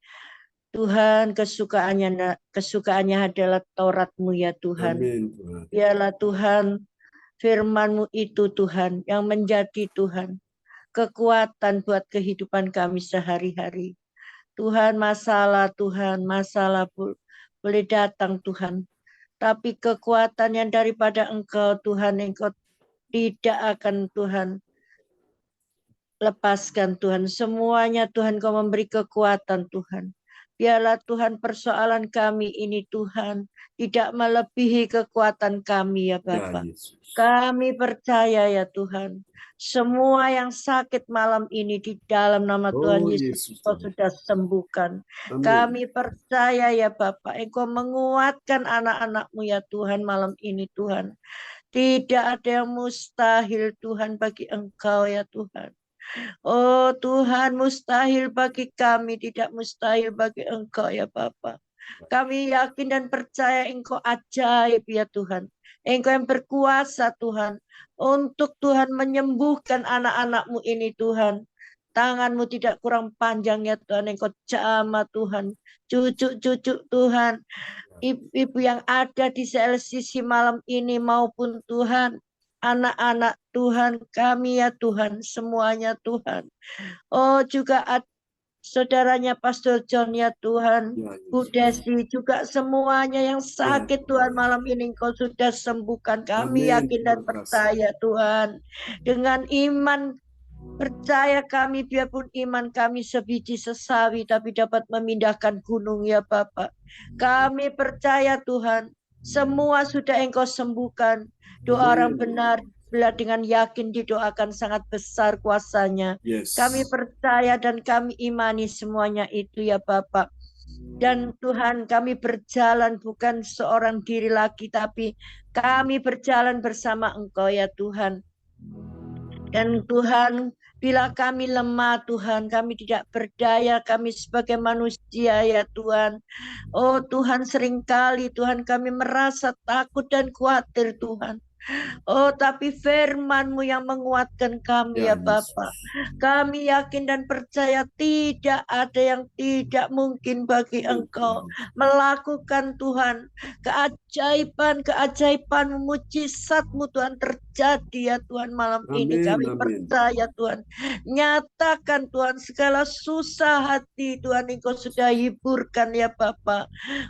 Tuhan kesukaannya adalah Taurat-Mu ya Tuhan. amin Tuhan. Biarlah Tuhan firman-Mu itu Tuhan yang menjadi Tuhan kekuatan buat kehidupan kami sehari-hari. Tuhan masalah boleh datang Tuhan. Tapi kekuatan yang daripada Engkau Tuhan, Engkau tidak akan Tuhan lepaskan Tuhan. Semuanya Tuhan Kau memberi kekuatan Tuhan. Biarlah Tuhan persoalan kami ini Tuhan tidak melebihi kekuatan kami ya Ya, Bapa. Yesus. Kami percaya ya Tuhan, semua yang sakit malam ini di dalam nama Tuhan Oh, Yesus Yesus Engkau Tuhan. sudah sembuhkan. Amin. Kami percaya ya Bapak, Engkau menguatkan anak-anak-Mu ya Tuhan malam ini Tuhan. Tidak ada yang mustahil Tuhan bagi Engkau ya Tuhan. Oh Tuhan, mustahil bagi kami, tidak mustahil bagi Engkau ya Bapa. Kami yakin dan percaya Engkau ajaib ya Tuhan. Engkau yang berkuasa Tuhan. Untuk Tuhan menyembuhkan anak-anak-Mu ini Tuhan. Tangan-Mu tidak kurang panjang ya Tuhan. Engkau jamah Tuhan. Cucu-cucu Tuhan. Ibu-ibu yang ada di CLCC malam ini maupun Tuhan. Anak-anak Tuhan kami ya Tuhan. Semuanya Tuhan. Oh juga saudaranya Pastor John ya Tuhan, Ya, Bu Yesus. Desi juga semuanya yang sakit Tuhan malam ini Engkau sudah sembuhkan. Kami Amin. yakin dan Terima kasih. percaya Tuhan. Dengan iman percaya kami, biarpun iman kami sebiji sesawi tapi dapat memindahkan gunung ya Bapak. Kami percaya Tuhan, semua sudah Engkau sembuhkan. Doa orang Amin. benar bila dengan yakin didoakan sangat besar kuasanya. Yes. Kami percaya dan kami imani semuanya itu ya Bapak. Dan Tuhan kami berjalan bukan seorang diri lagi, tapi kami berjalan bersama Engkau ya Tuhan. Dan Tuhan, bila kami lemah Tuhan, kami tidak berdaya, kami sebagai manusia ya Tuhan. Oh Tuhan, seringkali Tuhan kami merasa takut dan khawatir Tuhan. Oh, tapi firman-Mu yang menguatkan kami ya Bapa. Kami yakin dan percaya tidak ada yang tidak mungkin bagi Engkau melakukan Tuhan. Keajaiban-keajaiban mujizat-Mu Tuhan terjadi ya Tuhan malam ini. Kami percaya Tuhan. Nyatakan Tuhan segala susah hati Tuhan Engkau sudah hiburkan ya Bapa.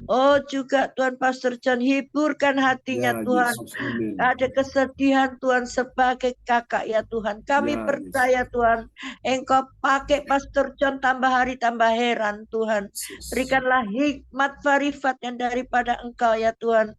Oh juga Tuhan Pastor John hiburkan hatinya Ya, Tuhan. Yesus. Amin. Ada kesedihan Tuhan sebagai kakak ya Tuhan. Kami Ya, percaya Yesus. Tuhan. Engkau pakai Pastor John tambah hari tambah heran Tuhan. Yesus. Berikanlah hikmat marifat yang daripada Engkau ya Tuhan.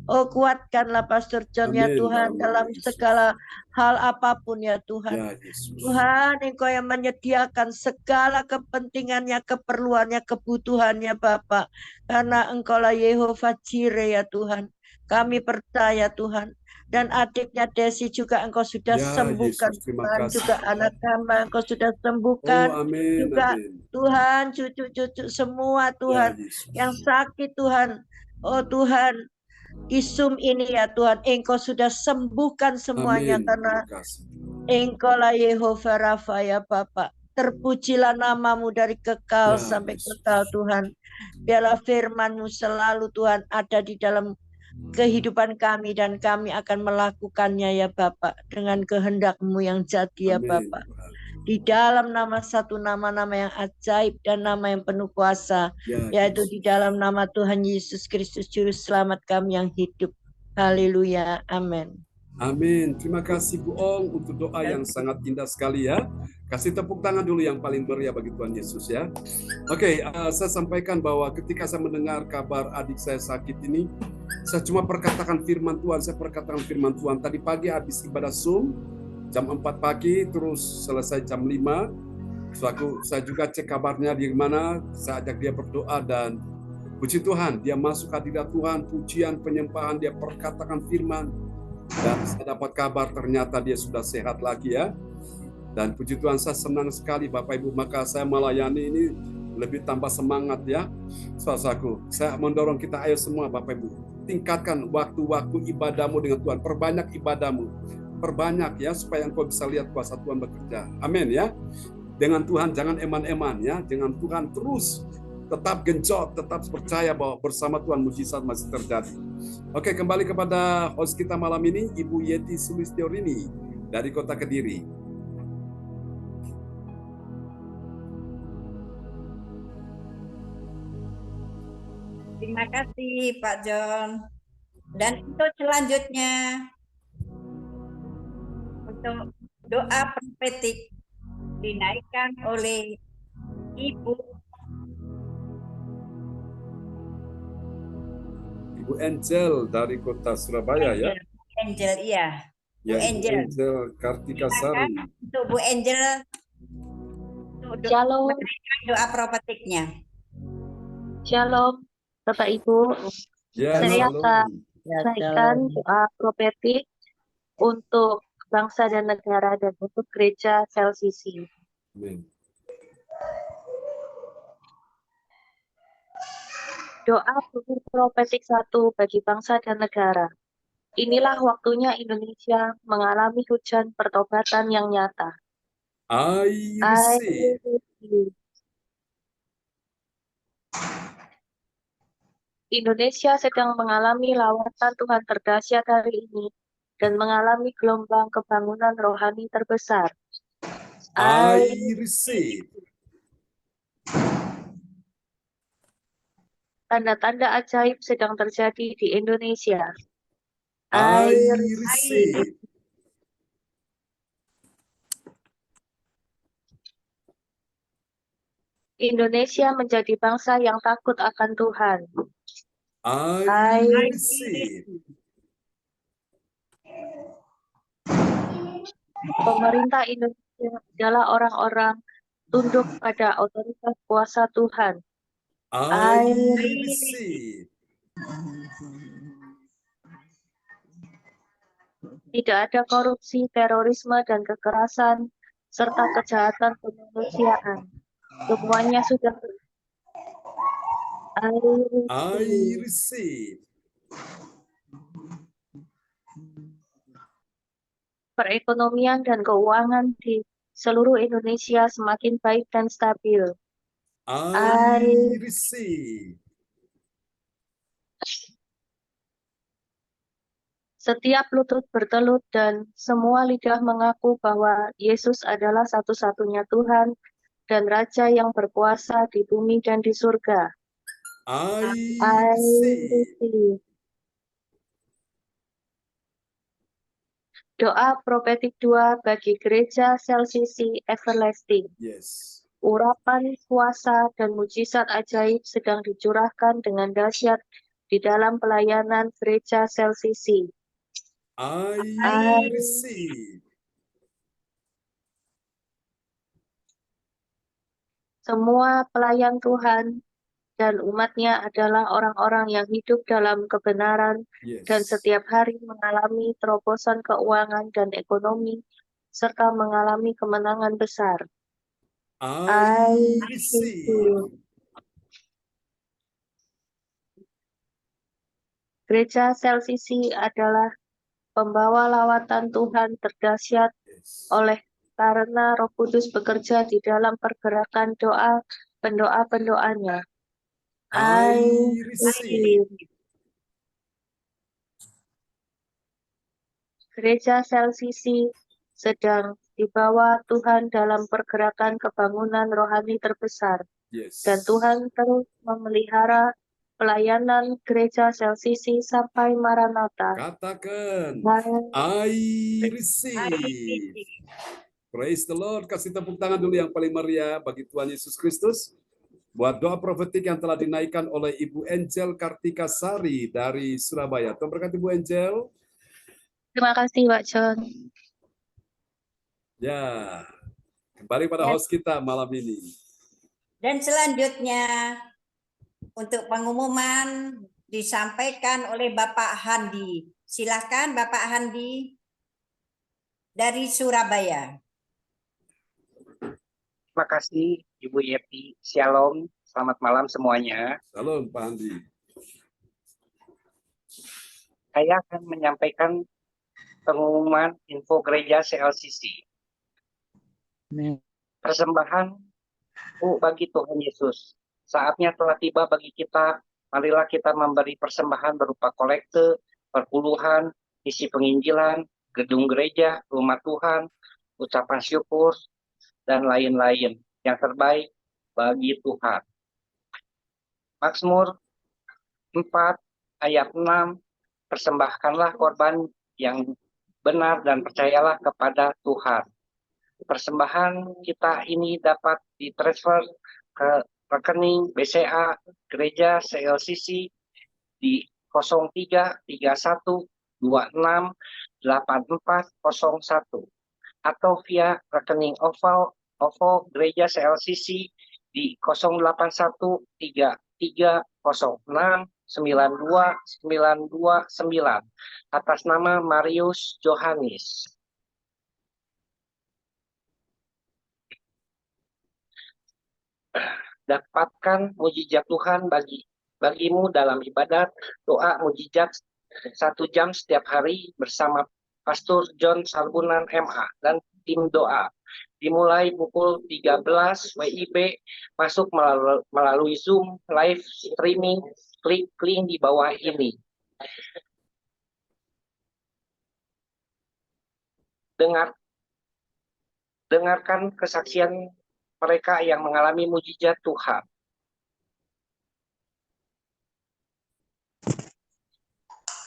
Oh kuatkanlah Pastor John ya Amin. Tuhan dalam Yesus. segala hal apapun ya Tuhan. Ya, Yesus. Tuhan Engkau yang menyediakan segala kepentingannya, keperluannya, kebutuhannya Bapak. Karena Engkaulah Yehova Jireh ya Tuhan. Kami percaya Tuhan. Dan adiknya Desi juga Engkau sudah Ya, sembuhkan Yesus. Terima Tuhan. kasih. Juga anak hamba Engkau sudah Oh, sembuhkan. amin. Juga Amin. Tuhan cucu-cucu semua Ya, Tuhan. Yesus. Yang sakit Tuhan. Oh Tuhan. Kisum ini ya Tuhan. Engkau sudah sembuhkan semuanya. Amin. Karena Terima kasih. Engkau lah Yehova Rafa ya Bapak. Terpujilah namamu dari kekal Ya, sampai Yesus. kekal Tuhan. Biarlah firman-Mu selalu Tuhan ada di dalam kehidupan kami dan kami akan melakukannya ya Bapak dengan kehendak-Mu yang jadi ya Amin. Bapak. Tuhan. di dalam satu nama-nama yang ajaib dan nama yang penuh kuasa, Ya, yaitu di dalam nama Tuhan Yesus Kristus Juru Selamat kami yang hidup. Haleluya. Amin. Amin. Terima kasih Bu Ong untuk doa yang sangat indah sekali ya. Kasih tepuk tangan dulu yang paling meriah bagi Tuhan Yesus ya. Oke, saya sampaikan bahwa ketika saya mendengar kabar adik saya sakit ini, saya cuma perkatakan firman Tuhan. Saya perkatakan firman Tuhan. Tadi pagi habis ibadah Zoom, jam 4 pagi, terus selesai jam 5. Saya juga cek kabarnya di mana, saya ajak dia berdoa dan puji Tuhan, dia masuk hadirat Tuhan, pujian, penyembahan, dia perkatakan firman. Dan saya dapat kabar ternyata dia sudah sehat lagi ya. Dan puji Tuhan, saya senang sekali Bapak Ibu, maka saya melayani ini lebih tambah semangat ya. Saudaraku, saya mendorong kita ayo semua Bapak Ibu, tingkatkan waktu-waktu ibadahmu dengan Tuhan, perbanyak ibadahmu, perbanyak ya supaya engkau bisa lihat kuasa Tuhan bekerja. Amin ya. Dengan Tuhan jangan eman-eman ya, dengan Tuhan terus tetap genjot, tetap percaya bahwa bersama Tuhan mujizat masih terjadi. Oke, kembali kepada host kita malam ini, Ibu Yeti Sulistiorini dari Kota Kediri. Terima kasih Pak John. Dan untuk selanjutnya, untuk doa profetik dinaikkan oleh Ibu Angel dari Kota Surabaya ya. Angel, iya. Ya, Angel. Angel Kartika Sari. Untuk Bu Angel, untuk Shalom. doa profetiknya. Shalom, Bapak Ibu. Ya, Saya shalom. akan menaikkan doa profetik untuk bangsa dan negara dan untuk gereja Selsisi. Amin. Doa profetik 1 bagi bangsa dan negara. Inilah waktunya Indonesia mengalami hujan pertobatan yang nyata. I receive. Indonesia sedang mengalami lawatan Tuhan terdahsyat hari ini dan mengalami gelombang kebangunan rohani terbesar. I receive. Tanda-tanda ajaib sedang terjadi di Indonesia. I receive. Indonesia menjadi bangsa yang takut akan Tuhan. I receive. Pemerintah Indonesia adalah orang-orang tunduk pada otoritas kuasa Tuhan. I receive. Tidak ada korupsi, terorisme, dan kekerasan, serta kejahatan kemanusiaan. Semuanya sudah I receive. Perekonomian dan keuangan di seluruh Indonesia semakin baik dan stabil. I receive. Setiap lutut bertelut dan semua lidah mengaku bahwa Yesus adalah satu-satunya Tuhan dan Raja yang berkuasa di bumi dan di surga. I receive. Doa profetik 2 bagi gereja Selsisi Everlasting. Yes. Urapan kuasa dan mujizat ajaib sedang dicurahkan dengan dahsyat di dalam pelayanan gereja Selsisi. I receive. Semua pelayan Tuhan dan umatnya adalah orang-orang yang hidup dalam kebenaran dan setiap hari mengalami terobosan keuangan dan ekonomi serta mengalami kemenangan besar. I receive. Gereja Selsisi adalah pembawa lawatan Tuhan terdahsyat oleh karena Roh Kudus bekerja di dalam pergerakan doa pendoa-pendoanya. I receive. Gereja Selsisi sedang di bawah Tuhan dalam pergerakan kebangunan rohani terbesar. Yes. Dan Tuhan terus memelihara pelayanan gereja Selsisi sampai Maranatha. Katakan, Dan I receive. Praise the Lord. Kasih tepuk tangan dulu yang paling meriah bagi Tuhan Yesus Kristus. Buat doa profetik yang telah dinaikkan oleh Ibu Angel Kartika Sari dari Surabaya. Tuhan berkati Ibu Angel. terima kasih Pak John. Ya, kembali pada host kita malam ini. Dan selanjutnya untuk pengumuman disampaikan oleh Bapak Handi. Silakan Bapak Handi dari Surabaya. Terima kasih Ibu Yeti. Shalom, selamat malam semuanya. Salam Pak Andi. Saya akan menyampaikan pengumuman info gereja CLCC. Persembahan bagi Tuhan Yesus. Saatnya telah tiba bagi kita. Marilah kita memberi persembahan berupa kolekte, perpuluhan, isi penginjilan, gedung gereja, rumah Tuhan, ucapan syukur, dan lain-lain yang terbaik bagi Tuhan. Mazmur 4 ayat 6, persembahkanlah korban yang benar dan percayalah kepada Tuhan. Persembahan kita ini dapat ditransfer ke rekening BCA Gereja CLCC di 0331268401 atau via rekening OVO Gereja CLCC di 081330692929 atas nama Marius Johannes. Dapatkan mujizat Tuhan bagimu dalam ibadat doa mujizat 1 jam setiap hari bersama Pastor John Sarbunan MA dan tim doa. Dimulai pukul 13 WIB, masuk melalui Zoom live streaming, klik link di bawah ini. Dengarkan kesaksian mereka yang mengalami mujizat Tuhan.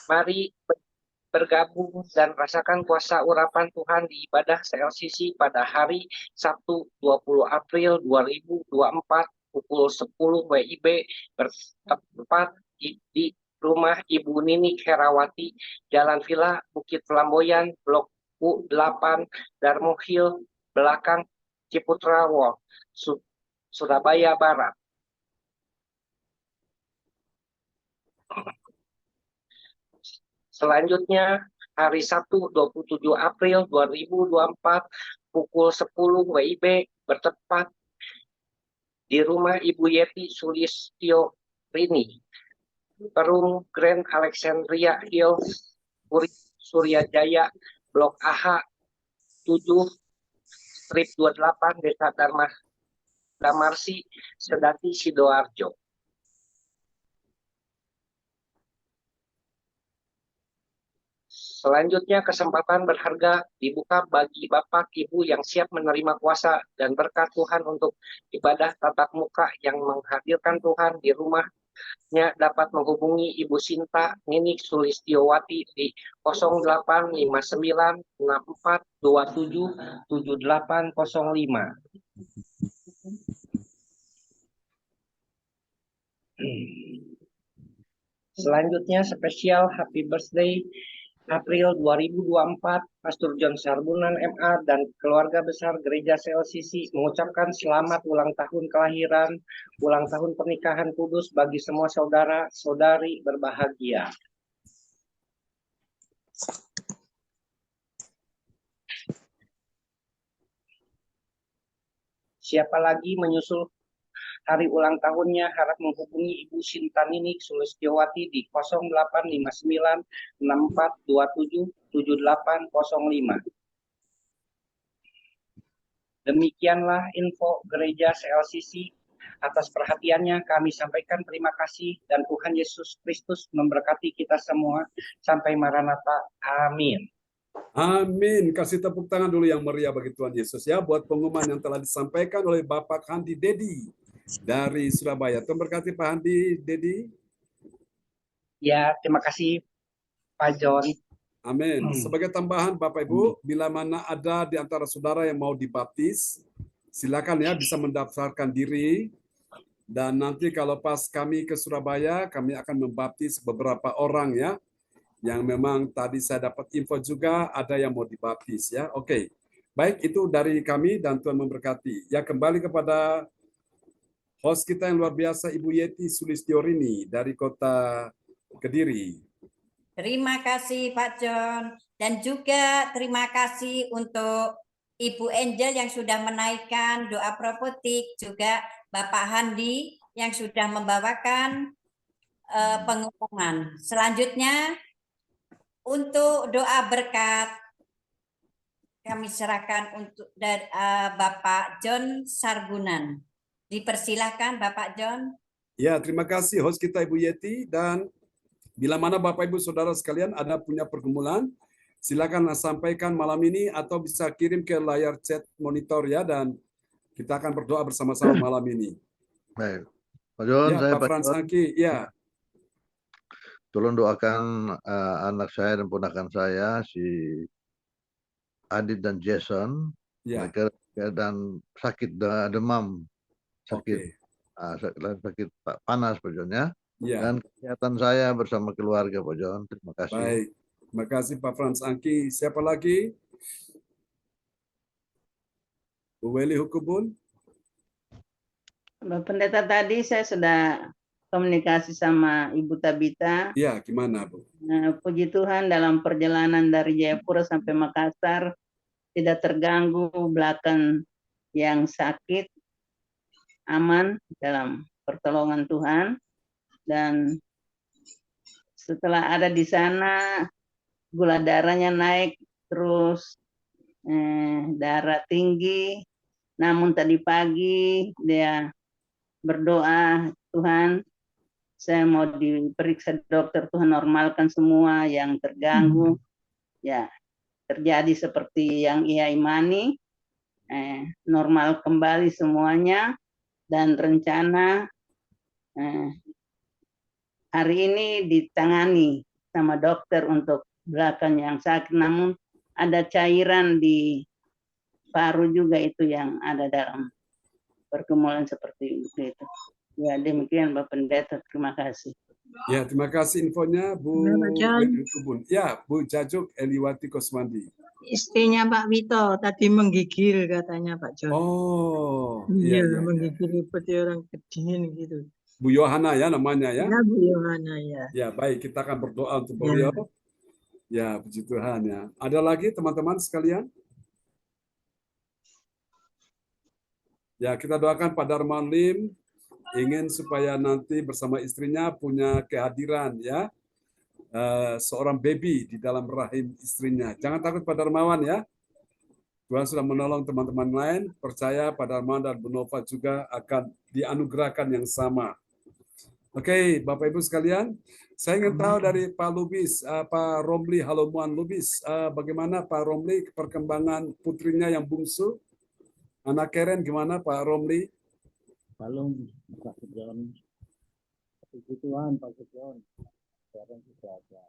Mari bergabung dan rasakan kuasa urapan Tuhan di ibadah CLCC pada hari Sabtu 20 April 2024 pukul 10 WIB bertempat di rumah Ibu Nini Herawati, Jalan Villa, Bukit Flamboyan, Blok U8, Darmo Hill, belakang Ciputra Walk, Surabaya Barat. Selanjutnya, hari Sabtu 27 April 2024 pukul 10 WIB bertempat di rumah Ibu Yeti Sulistyo Rini, Perum Grand Alexandria Hills, Suryajaya, Blok AH 7, Strip 28, Desa Damarsi, Sedati, Sidoarjo. Selanjutnya, kesempatan berharga dibuka bagi Bapak Ibu yang siap menerima kuasa dan berkat Tuhan untuk ibadah tatap muka yang menghadirkan Tuhan di rumahnya dapat menghubungi Ibu Sinta Ninik Sulistiowati di 085964277805. Selanjutnya, spesial Happy Birthday April 2024, Pastor John Sarbunan MA dan keluarga besar Gereja CLCC mengucapkan selamat ulang tahun kelahiran, ulang tahun pernikahan kudus bagi semua saudara-saudari berbahagia. Siapa lagi menyusul hari ulang tahunnya harap menghubungi Ibu Sinta Ninik Sulistiowati di 085964277805. Demikianlah info Gereja CLCC. Atas perhatiannya kami sampaikan terima kasih dan Tuhan Yesus Kristus memberkati kita semua. Sampai Maranatha. Amin. Amin. Kasih tepuk tangan dulu yang meriah bagi Tuhan Yesus ya, buat pengumuman yang telah disampaikan oleh Bapak Handi Dedi dari Surabaya. Tuhan berkati Pak Handi Dedi. Ya, terima kasih Pak John. Amin. Sebagai tambahan Bapak Ibu, bila mana ada di antara saudara yang mau dibaptis, silakan ya bisa mendaftarkan diri. Dan nanti kalau pas kami ke Surabaya, kami akan membaptis beberapa orang ya, yang memang tadi saya dapat info juga ada yang mau dibaptis ya. Oke. Baik, itu dari kami dan Tuhan memberkati. Ya, kembali kepada host kita yang luar biasa, Ibu Yeti Sulistiorini dari Kota Kediri. Terima kasih Pak John, dan juga terima kasih untuk Ibu Angel yang sudah menaikkan doa profetik, juga Bapak Handi yang sudah membawakan pengumuman. Selanjutnya untuk doa berkat kami serahkan untuk dari Bapak John Sargunan. Dipersilahkan Bapak John. Ya, terima kasih host kita Ibu Yeti, dan bila mana Bapak Ibu Saudara sekalian ada punya pergumulan, silakan sampaikan malam ini atau bisa kirim ke layar chat monitor ya, dan kita akan berdoa bersama-sama malam ini. Baik. Pak John, Ya, saya Pak Frans Angki, ya. Tolong doakan anak saya dan ponakan saya, si Adit dan Jason. Ya. Mereka keadaan sakit, demam, sakit, Oke. sakit panas Pak John ya. Ya. Dan kesehatan saya bersama keluarga Pak John. Terima kasih. Baik. Terima kasih Pak Frans Angki. Siapa lagi? Bu Weli Hukubun. Bapak Pendeta, tadi saya sudah komunikasi sama Ibu Tabita. Iya, gimana Bu? Puji Tuhan dalam perjalanan dari Jayapura sampai Makassar tidak terganggu, belakang yang sakit aman dalam pertolongan Tuhan. Dan setelah ada di sana gula darahnya naik terus, darah tinggi, namun tadi pagi dia berdoa, Tuhan saya mau diperiksa dokter, Tuhan normalkan semua yang terganggu, ya terjadi seperti yang ia imani, normal kembali semuanya, dan rencana hari ini ditangani sama dokter untuk belakang yang sakit, namun ada cairan di paru juga itu yang ada dalam pergumulan seperti itu. Ya, demikian Bapak Pendeta, terima kasih. Ya, terima kasih infonya Bu Hukubun. Ya, Bu Jajuk Eliwati Kosmandi. Istrinya Pak Wito tadi menggigil katanya Pak John. Oh, iya, menggigil seperti orang kedingin gitu. Bu Yohana ya namanya ya? Ya, Bu Yohana ya. Ya, baik, kita akan berdoa untuk beliau. Ya, puji Tuhan ya. Ada lagi teman-teman sekalian? Ya, kita doakan Pak Darman Lim, ingin supaya nanti bersama istrinya punya kehadiran ya, seorang baby di dalam rahim istrinya. Jangan takut Pak Darmawan ya. Tuhan sudah menolong teman-teman lain, percaya Pak Darmawan dan Bu Nova juga akan dianugerahkan yang sama. Oke, Bapak Ibu sekalian, saya ingin tahu dari Pak Lubis, Pak Romli Halomuan Lubis, bagaimana Pak Romli perkembangan putrinya yang bungsu, anak Keren, gimana Pak Romli? Salam, Pak John. Puji Tuhan, Pak John. Sekarang sudah ada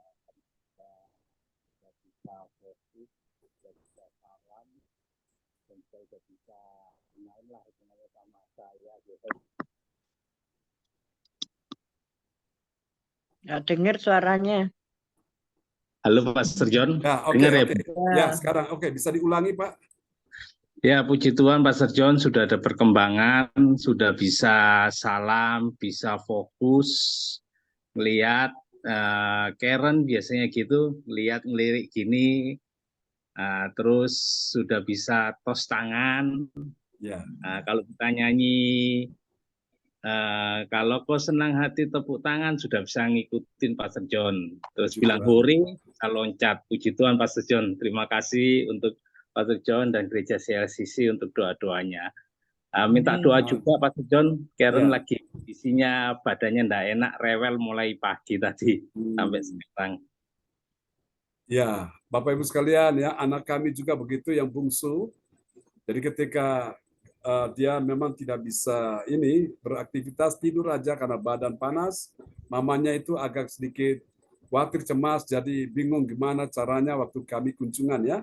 bisa fokus, sudah bisa salam, dan saya sudah bisa main lah sama saya gitu. Ya, dengar suaranya. Halo Pastor John. Ya, oke, ya, sekarang oke, bisa diulangi Pak? Ya, puji Tuhan Pastor John sudah ada perkembangan, sudah bisa salam, bisa fokus, melihat Karen biasanya gitu, lihat ngelirik gini, terus sudah bisa tos tangan. Ya. Kalau kita nyanyi, kalau kau senang hati tepuk tangan, sudah bisa ngikutin Pastor John. Terus bilang hore, bisa loncat. Puji Tuhan Pastor John. Terima kasih untuk Pastor John dan Gereja CLCC untuk doa-doanya. Minta doa juga Pastor John. Karen lagi isinya badannya enggak enak, rewel mulai pagi tadi sampai sekarang. Ya, Bapak Ibu sekalian ya, anak kami juga begitu yang bungsu. Jadi ketika dia memang tidak bisa beraktivitas, tidur aja karena badan panas, mamanya itu agak sedikit khawatir, cemas, jadi bingung gimana caranya waktu kami kunjungan ya.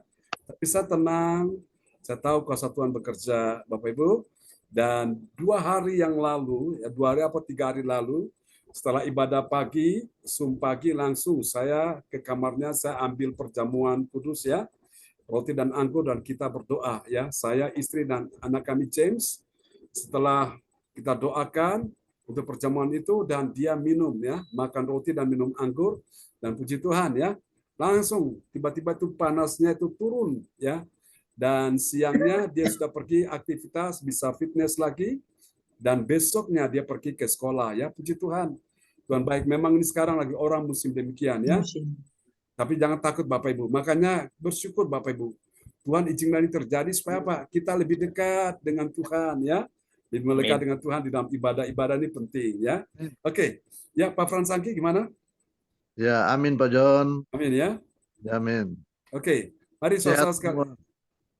Tapi saya tenang, saya tahu kuasa Tuhan bekerja, Bapak Ibu. Dan 2 hari yang lalu, ya 2 hari atau 3 hari lalu, setelah ibadah pagi, pagi langsung saya ke kamarnya, saya ambil perjamuan kudus ya, roti dan anggur, dan kita berdoa ya. Saya, istri dan anak kami James, setelah kita doakan untuk perjamuan itu dan dia minum ya, makan roti dan minum anggur, dan puji Tuhan ya, langsung tiba-tiba itu panasnya itu turun ya. Dan siangnya dia sudah pergi aktivitas, bisa fitness lagi, dan besoknya dia pergi ke sekolah ya. Puji Tuhan. Tuhan baik, memang ini sekarang lagi orang musim demikian ya. Tapi jangan takut Bapak Ibu. Makanya bersyukur Bapak Ibu. Tuhan izinkan ini terjadi supaya apa? Kita lebih dekat dengan Tuhan ya. Lebih melekat dengan Tuhan di dalam ibadah-ibadah ini penting ya. Oke. Ya, Pak Frans Angki gimana? Ya, amin Pak John. Amin ya. Ya, amin. Oke. Mari saudara sekalian.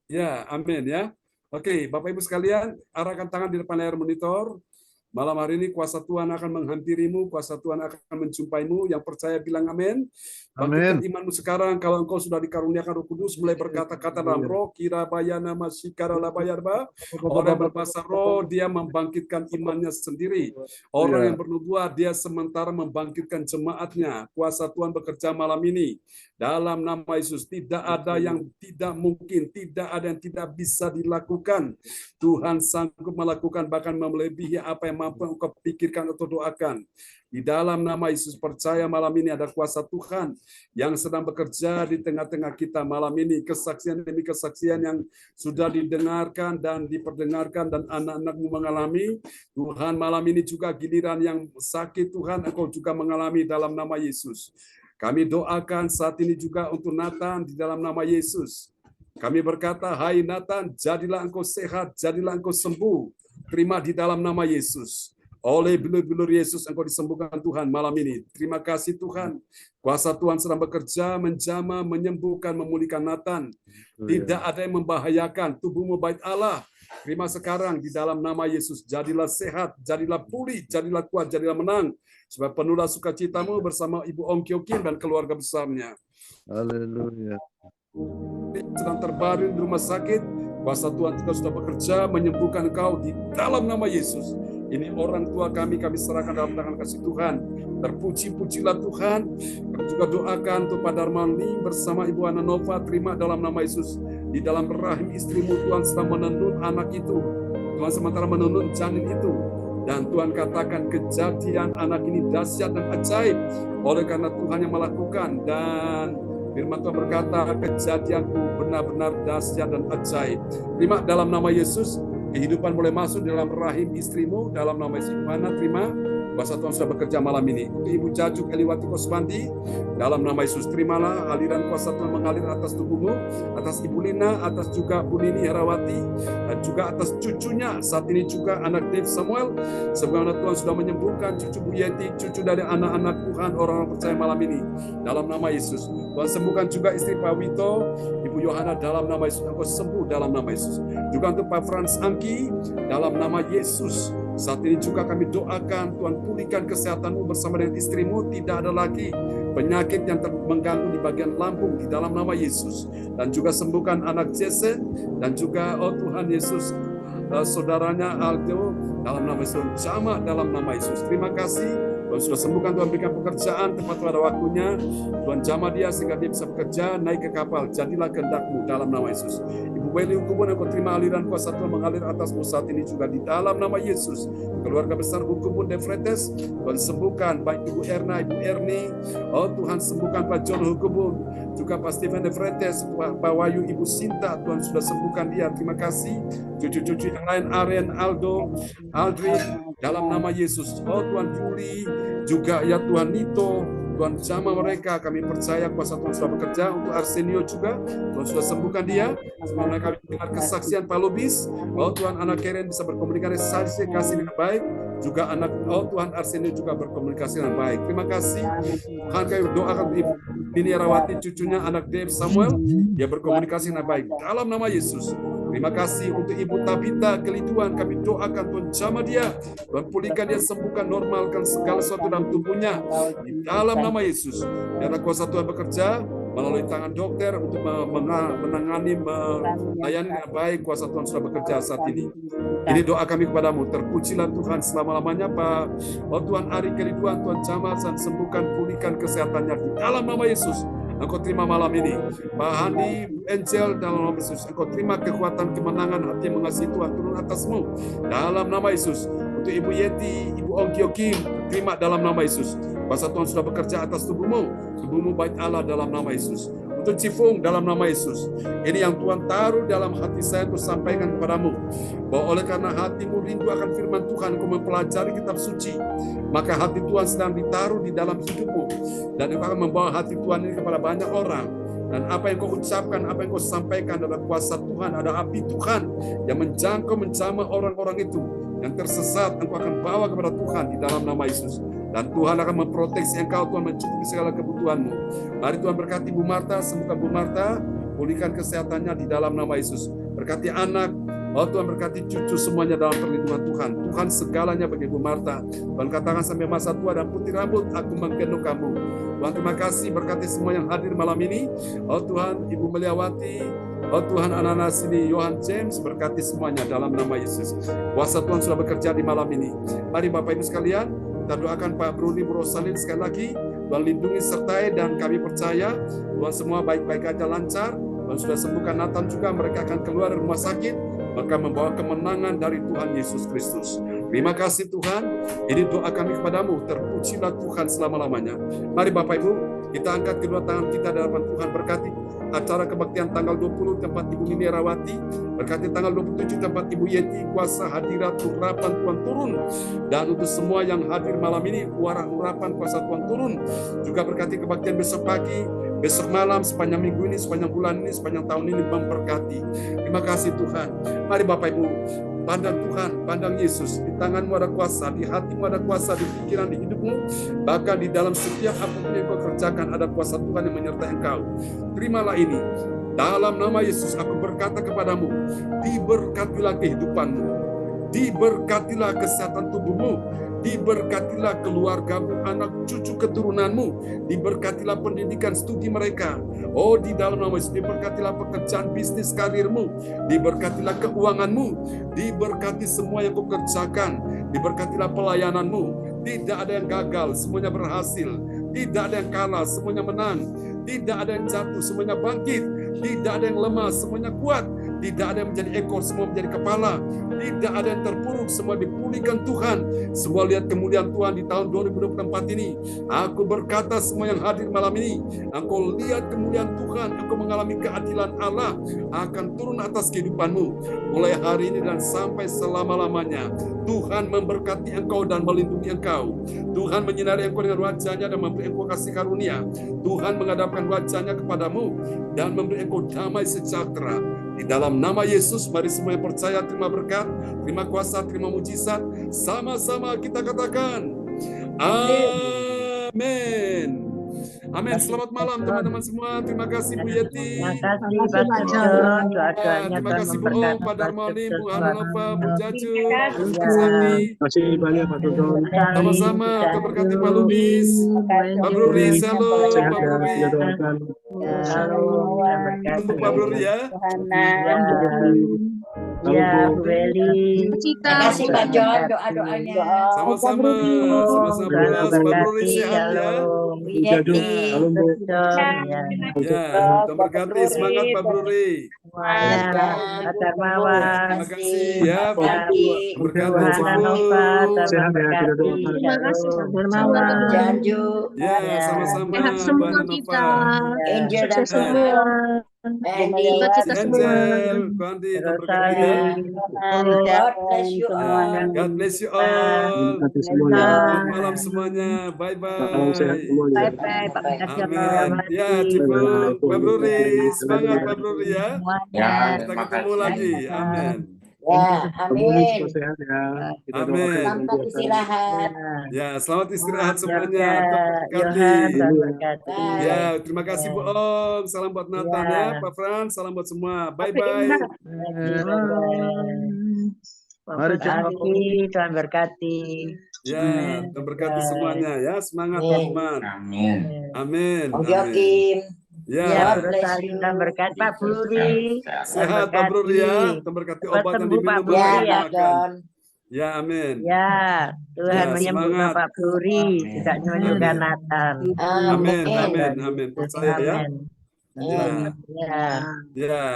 Ya, amin ya. Oke, Bapak Ibu sekalian, arahkan tangan di depan layar monitor. Malam hari ini kuasa Tuhan akan menghampirimu, kuasa Tuhan akan menjumpaimu. Yang percaya bilang amin. Bangkitkan imanmu sekarang, kalau engkau sudah dikaruniakan Roh Kudus, mulai berkata-kata dalam roh, kira bayana masyikara labayarba. Orang berbahasa roh, dia membangkitkan imannya sendiri. Orang yang bernubuat, dia sementara membangkitkan jemaatnya. Kuasa Tuhan bekerja malam ini. Dalam nama Yesus, tidak ada yang tidak mungkin, tidak ada yang tidak bisa dilakukan. Tuhan sanggup melakukan, bahkan melebihi apa yang mampu engkau pikirkan atau doakan. Di dalam nama Yesus, percaya malam ini ada kuasa Tuhan yang sedang bekerja di tengah-tengah kita malam ini. Kesaksian demi kesaksian yang sudah didengarkan dan diperdengarkan dan anak-anakmu mengalami. Tuhan, malam ini juga giliran yang sakit Tuhan engkau juga mengalami dalam nama Yesus. Kami doakan saat ini juga untuk Nathan di dalam nama Yesus. Kami berkata, hai Nathan, jadilah engkau sehat, jadilah engkau sembuh. Terima di dalam nama Yesus. Oleh bilur-bilur Yesus engkau disembuhkan Tuhan malam ini. Terima kasih Tuhan. Kuasa Tuhan sedang bekerja, menjamah, menyembuhkan, memulihkan Nathan. Tidak ada yang membahayakan. Tubuhmu bait Allah. Terima sekarang di dalam nama Yesus. Jadilah sehat, jadilah pulih, jadilah kuat, jadilah menang. Supaya penuhlah sukacitamu bersama Ibu Ong Kyokin dan keluarga besarnya. Haleluya. Sedang terbaring di rumah sakit, kuasa Tuhan juga sudah bekerja menyembuhkan engkau di dalam nama Yesus. Ini orang tua kami serahkan dalam tangan kasih Tuhan. Terpuji-pujilah Tuhan. Kami juga doakan untuk Pak Darman Lee bersama Ibu Ana Nova, terima dalam nama Yesus. Di dalam rahim istrimu Tuhan sedang menenun anak itu. Tuhan sementara menenun janin itu. Dan Tuhan katakan kejadian anak ini dahsyat dan ajaib. Oleh karena Tuhan yang melakukan. Dan firman Tuhan berkata kejadianku benar-benar dahsyat dan ajaib. Terima dalam nama Yesus. Kehidupan boleh masuk dalam rahim istrimu. Dalam nama Yesus. Mana terima. Kuasa Tuhan sudah bekerja malam ini. Ibu Jajuk Eliwati Kosbandi, dalam nama Yesus terimalah aliran kuasa Tuhan mengalir atas tubuhmu, atas Ibu Lina, atas juga Bu Nini Herawati, dan juga atas cucunya saat ini juga anak Dave Samuel. Sebagaimana Tuhan sudah menyembuhkan cucu Bu Yeti, cucu dari anak-anak Tuhan orang-orang percaya malam ini. Dalam nama Yesus. Tuhan sembuhkan juga istri Pak Wito, Ibu Yohana, dalam nama Yesus. Engkau sembuh dalam nama Yesus. Juga untuk Pak Frans Angki, dalam nama Yesus. Saat ini juga kami doakan Tuhan pulihkan kesehatanmu bersama dengan istrimu. Tidak ada lagi penyakit yang mengganggu di bagian lambung di dalam nama Yesus. Dan juga sembuhkan anak Jason dan juga Tuhan Yesus saudaranya Aldo dalam nama Yesus. Jamaah dalam nama Yesus. Terima kasih. Tuhan sudah sembuhkan, Tuhan berikan pekerjaan tepat pada waktunya. Tuhan jamah dia sehingga dia bisa bekerja, naik ke kapal. Jadilah kehendakmu dalam nama Yesus. Ibu Weli Hukumun, engkau terima aliran kuasa Tuhan mengalir atasmu saat ini juga di dalam nama Yesus. Keluarga besar Hukumun Defretes, Tuhan sembuhkan. Baik Ibu Erna, Ibu Erni, Tuhan sembuhkan Pak John Hukumun. Juga Pak Stephen Defretes, Pak Wayu, Ibu Sinta, Tuhan sudah sembuhkan dia. Terima kasih. Cucu-cucu yang lain, Aren, Aldo, Aldrin, dalam nama Yesus. Tuhan Yuli, juga ya Tuhan Nito, Tuhan jamah mereka, kami percaya kuasa Tuhan sudah bekerja untuk Arsenio juga, Tuhan sudah sembuhkan dia. Sebelum kami dengar kesaksian Pak Lubis, Tuhan anak Karen bisa berkomunikasi dengan baik, juga anak Tuhan Arsenio juga berkomunikasi dengan baik. Terima kasih Tuhan, kami doakan Ibu Dini Rawati, cucunya anak Dave Samuel, dia berkomunikasi dengan baik dalam nama Yesus. Terima kasih untuk Ibu Tabita Keliduan, kami doakan Tuhan jamah dia, Tuhan pulihkan dia, sembuhkan, normalkan segala sesuatu dalam tubuhnya di dalam nama Yesus. Biarlah kuasa Tuhan bekerja melalui tangan dokter untuk menangani, melayani dengan baik. Kuasa Tuhan sudah bekerja saat ini. Ini doa kami kepadamu, terpujilah Tuhan selama-lamanya Pak. Tuhan Ari Keliduan, Tuhan jamah dan sembuhkan, pulihkan kesehatannya di dalam nama Yesus. Engkau terima malam ini Pak Handi, Angel, dalam nama Yesus. Engkau terima kekuatan, kemenangan, hati mengasihi Tuhan turun atasmu dalam nama Yesus. Untuk Ibu Yeti, Ibu Ongkyo Kim, terima dalam nama Yesus. Kuasa Tuhan sudah bekerja atas tubuhmu, tubuhmu bait Allah dalam nama Yesus. Untuk Cifung dalam nama Yesus. Ini yang Tuhan taruh dalam hati saya untuk sampaikan kepadamu, bahwa oleh karena hatimu rindu akan firman Tuhan, kau mempelajari kitab suci, maka hati Tuhan sedang ditaruh di dalam hidupmu, dan engkau akan membawa hati Tuhan ini kepada banyak orang. Dan apa yang kau ucapkan, apa yang kau sampaikan adalah kuasa Tuhan, ada api Tuhan yang menjangkau, menjamah orang-orang itu yang tersesat, engkau akan bawa kepada Tuhan di dalam nama Yesus. Dan Tuhan akan memproteksi engkau, Tuhan mencukupi segala kebutuhanmu. Mari Tuhan berkati Bu Marta, sembuhkan Bu Marta, pulihkan kesehatannya di dalam nama Yesus. Berkati anak, Tuhan berkati cucu, semuanya dalam perlindungan Tuhan. Tuhan segalanya bagi Bu Marta. Tuhan katakan sampai masa tua dan putih rambut, aku menggendong kamu. Tuhan terima kasih, berkati semua yang hadir malam ini. Tuhan, Ibu Meliawati, Tuhan anak-anak sini, Yohan James, berkati semuanya dalam nama Yesus. Kuasa Tuhan sudah bekerja di malam ini. Mari Bapak Ibu sekalian, kita doakan Pak Bruni, Bu Rosalin sekali lagi. Tuhan lindungi, sertai, dan kami percaya Tuhan semua baik-baik aja, lancar. Tuhan sudah sembuhkan Nathan juga, mereka akan keluar dari rumah sakit, maka membawa kemenangan dari Tuhan Yesus Kristus. Terima kasih Tuhan, ini doa kami kepadamu, terpujilah Tuhan selama-lamanya. Mari Bapak Ibu, kita angkat kedua tangan kita di hadapan Tuhan, berkati acara kebaktian tanggal 20 tempat Ibu Nini Rawati, berkati tanggal 27 tempat Ibu Yeti, kuasa hadirat urapan Tuhan turun, dan untuk semua yang hadir malam ini, urapan kuasa Tuhan turun, juga berkati kebaktian besok pagi, besok malam, sepanjang minggu ini, sepanjang bulan ini, sepanjang tahun ini, memberkati. Terima kasih Tuhan. Mari Bapak Ibu, pandang Tuhan, pandang Yesus, di tanganmu ada kuasa, di hatimu ada kuasa, di pikiran, di hidupmu, bahkan di dalam setiap apapun yang kau kerjakan ada kuasa Tuhan yang menyertai engkau. Terimalah ini, dalam nama Yesus aku berkata kepadamu, diberkatilah kehidupanmu, diberkatilah kesehatan tubuhmu, diberkatilah keluargamu, anak cucu keturunanmu, diberkatilah pendidikan studi mereka. Oh, di dalam nama Yesus, diberkatilah pekerjaan bisnis karirmu, diberkatilah keuanganmu, diberkati semua yang kau kerjakan, diberkatilah pelayananmu. Tidak ada yang gagal, semuanya berhasil. Tidak ada yang kalah, semuanya menang. Tidak ada yang jatuh, semuanya bangkit. Tidak ada yang lemah, semuanya kuat. Tidak ada yang menjadi ekor, semua menjadi kepala. Tidak ada yang terpuruk, semua dipulihkan Tuhan. Semua lihat kemuliaan Tuhan di tahun 2024 ini. Aku berkata semua yang hadir malam ini, engkau lihat kemuliaan Tuhan, engkau mengalami keadilan Allah akan turun atas kehidupanmu. Mulai hari ini dan sampai selama-lamanya. Tuhan memberkati engkau dan melindungi engkau. Tuhan menyinari engkau dengan wajahnya dan memberi engkau kasih karunia. Tuhan menghadapkan wajahnya kepadamu dan memberi engkau damai sejahtera. Di dalam nama Yesus, mari semua yang percaya terima berkat, terima kuasa, terima mujizat. Sama-sama kita katakan, amin. Amin. Selamat malam teman-teman semua. Terima kasih Bu Yeti. Terima kasih Pak John. Doa-doanya Terima Tuhan kasih Bu Om, memberkati Pak Darmalim, Bu Hanova, Bu Jaju, Bu Iya. Santi. Terima kasih banyak Pak John. Sama-sama. Terberkati Pak Lubis, Pak Bruri, halo Pak Bruri. Halo, Tunggu Pak Bruri ya. Ya, Bu Beli. Terima kasih Pak John, doa-doanya. Sama-sama. Sama-sama Bos. Pak Bruri sehat ya. Halo Bu. Ya, terberkati, semangat Pak Bruri. Ya, Pak Darmawan. Terima kasih ya, Pak. Terberkati Bu Cipu. Sehat ya, tidak doakan. Terima kasih Pak Darmawan. Janju, Ya, sama-sama. Sehat semua Mbak kita. Nova. Angel dan Sukses semua. Andy, Juga kita Si semua. Angel, Ko Andi, Tuhan berkati ya. God bless you all. God bless you all. Terima kasih semuanya. Selamat malam semuanya. Bye Salam sehat bye. semuanya. Bye-bye, Pak Kasih. Amin. Ya, Cipul, Pak Bruri, semangat Pak Bruri ya. Kita ketemu lagi. Amin. Ya, amin. Sehat ya. Kita Amin. doakan Selamat istirahat. Ya, selamat istirahat semuanya. Tuhan Johan, berkati. Tuhan berkati. Bye. Ya, terima kasih Bu Om. Salam buat Nathan ya, Pak Frans. Salam buat semua. Bye bye. Mari Pak Andi, Tuhan berkati. Ya, Tuhan berkati semuanya ya. Semangat teman-teman. Amin. Amin. Om Amin. Jokim. Ya, Ya, Bro Salim, Tuhan berkati. Pak Bluri, sehat Pak Bruri ya. Tuhan berkati Cepat obat yang sembuh, Pak diminum Bruri, Ya, dan ya. Pak makan. John. Ya, amin. Ya, Tuhan Ya, menyembuhkan semangat. Pak Bluri, juga menyembuhkan Amin. Nathan. Amin, Amin. amin, amin. Percaya ya. Amin. Ya, Ya. ya.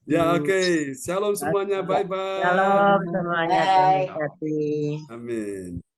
Ya, oke. Shalom semuanya. Bye bye. Shalom semuanya, Tuhan Bye. berkati. Amin.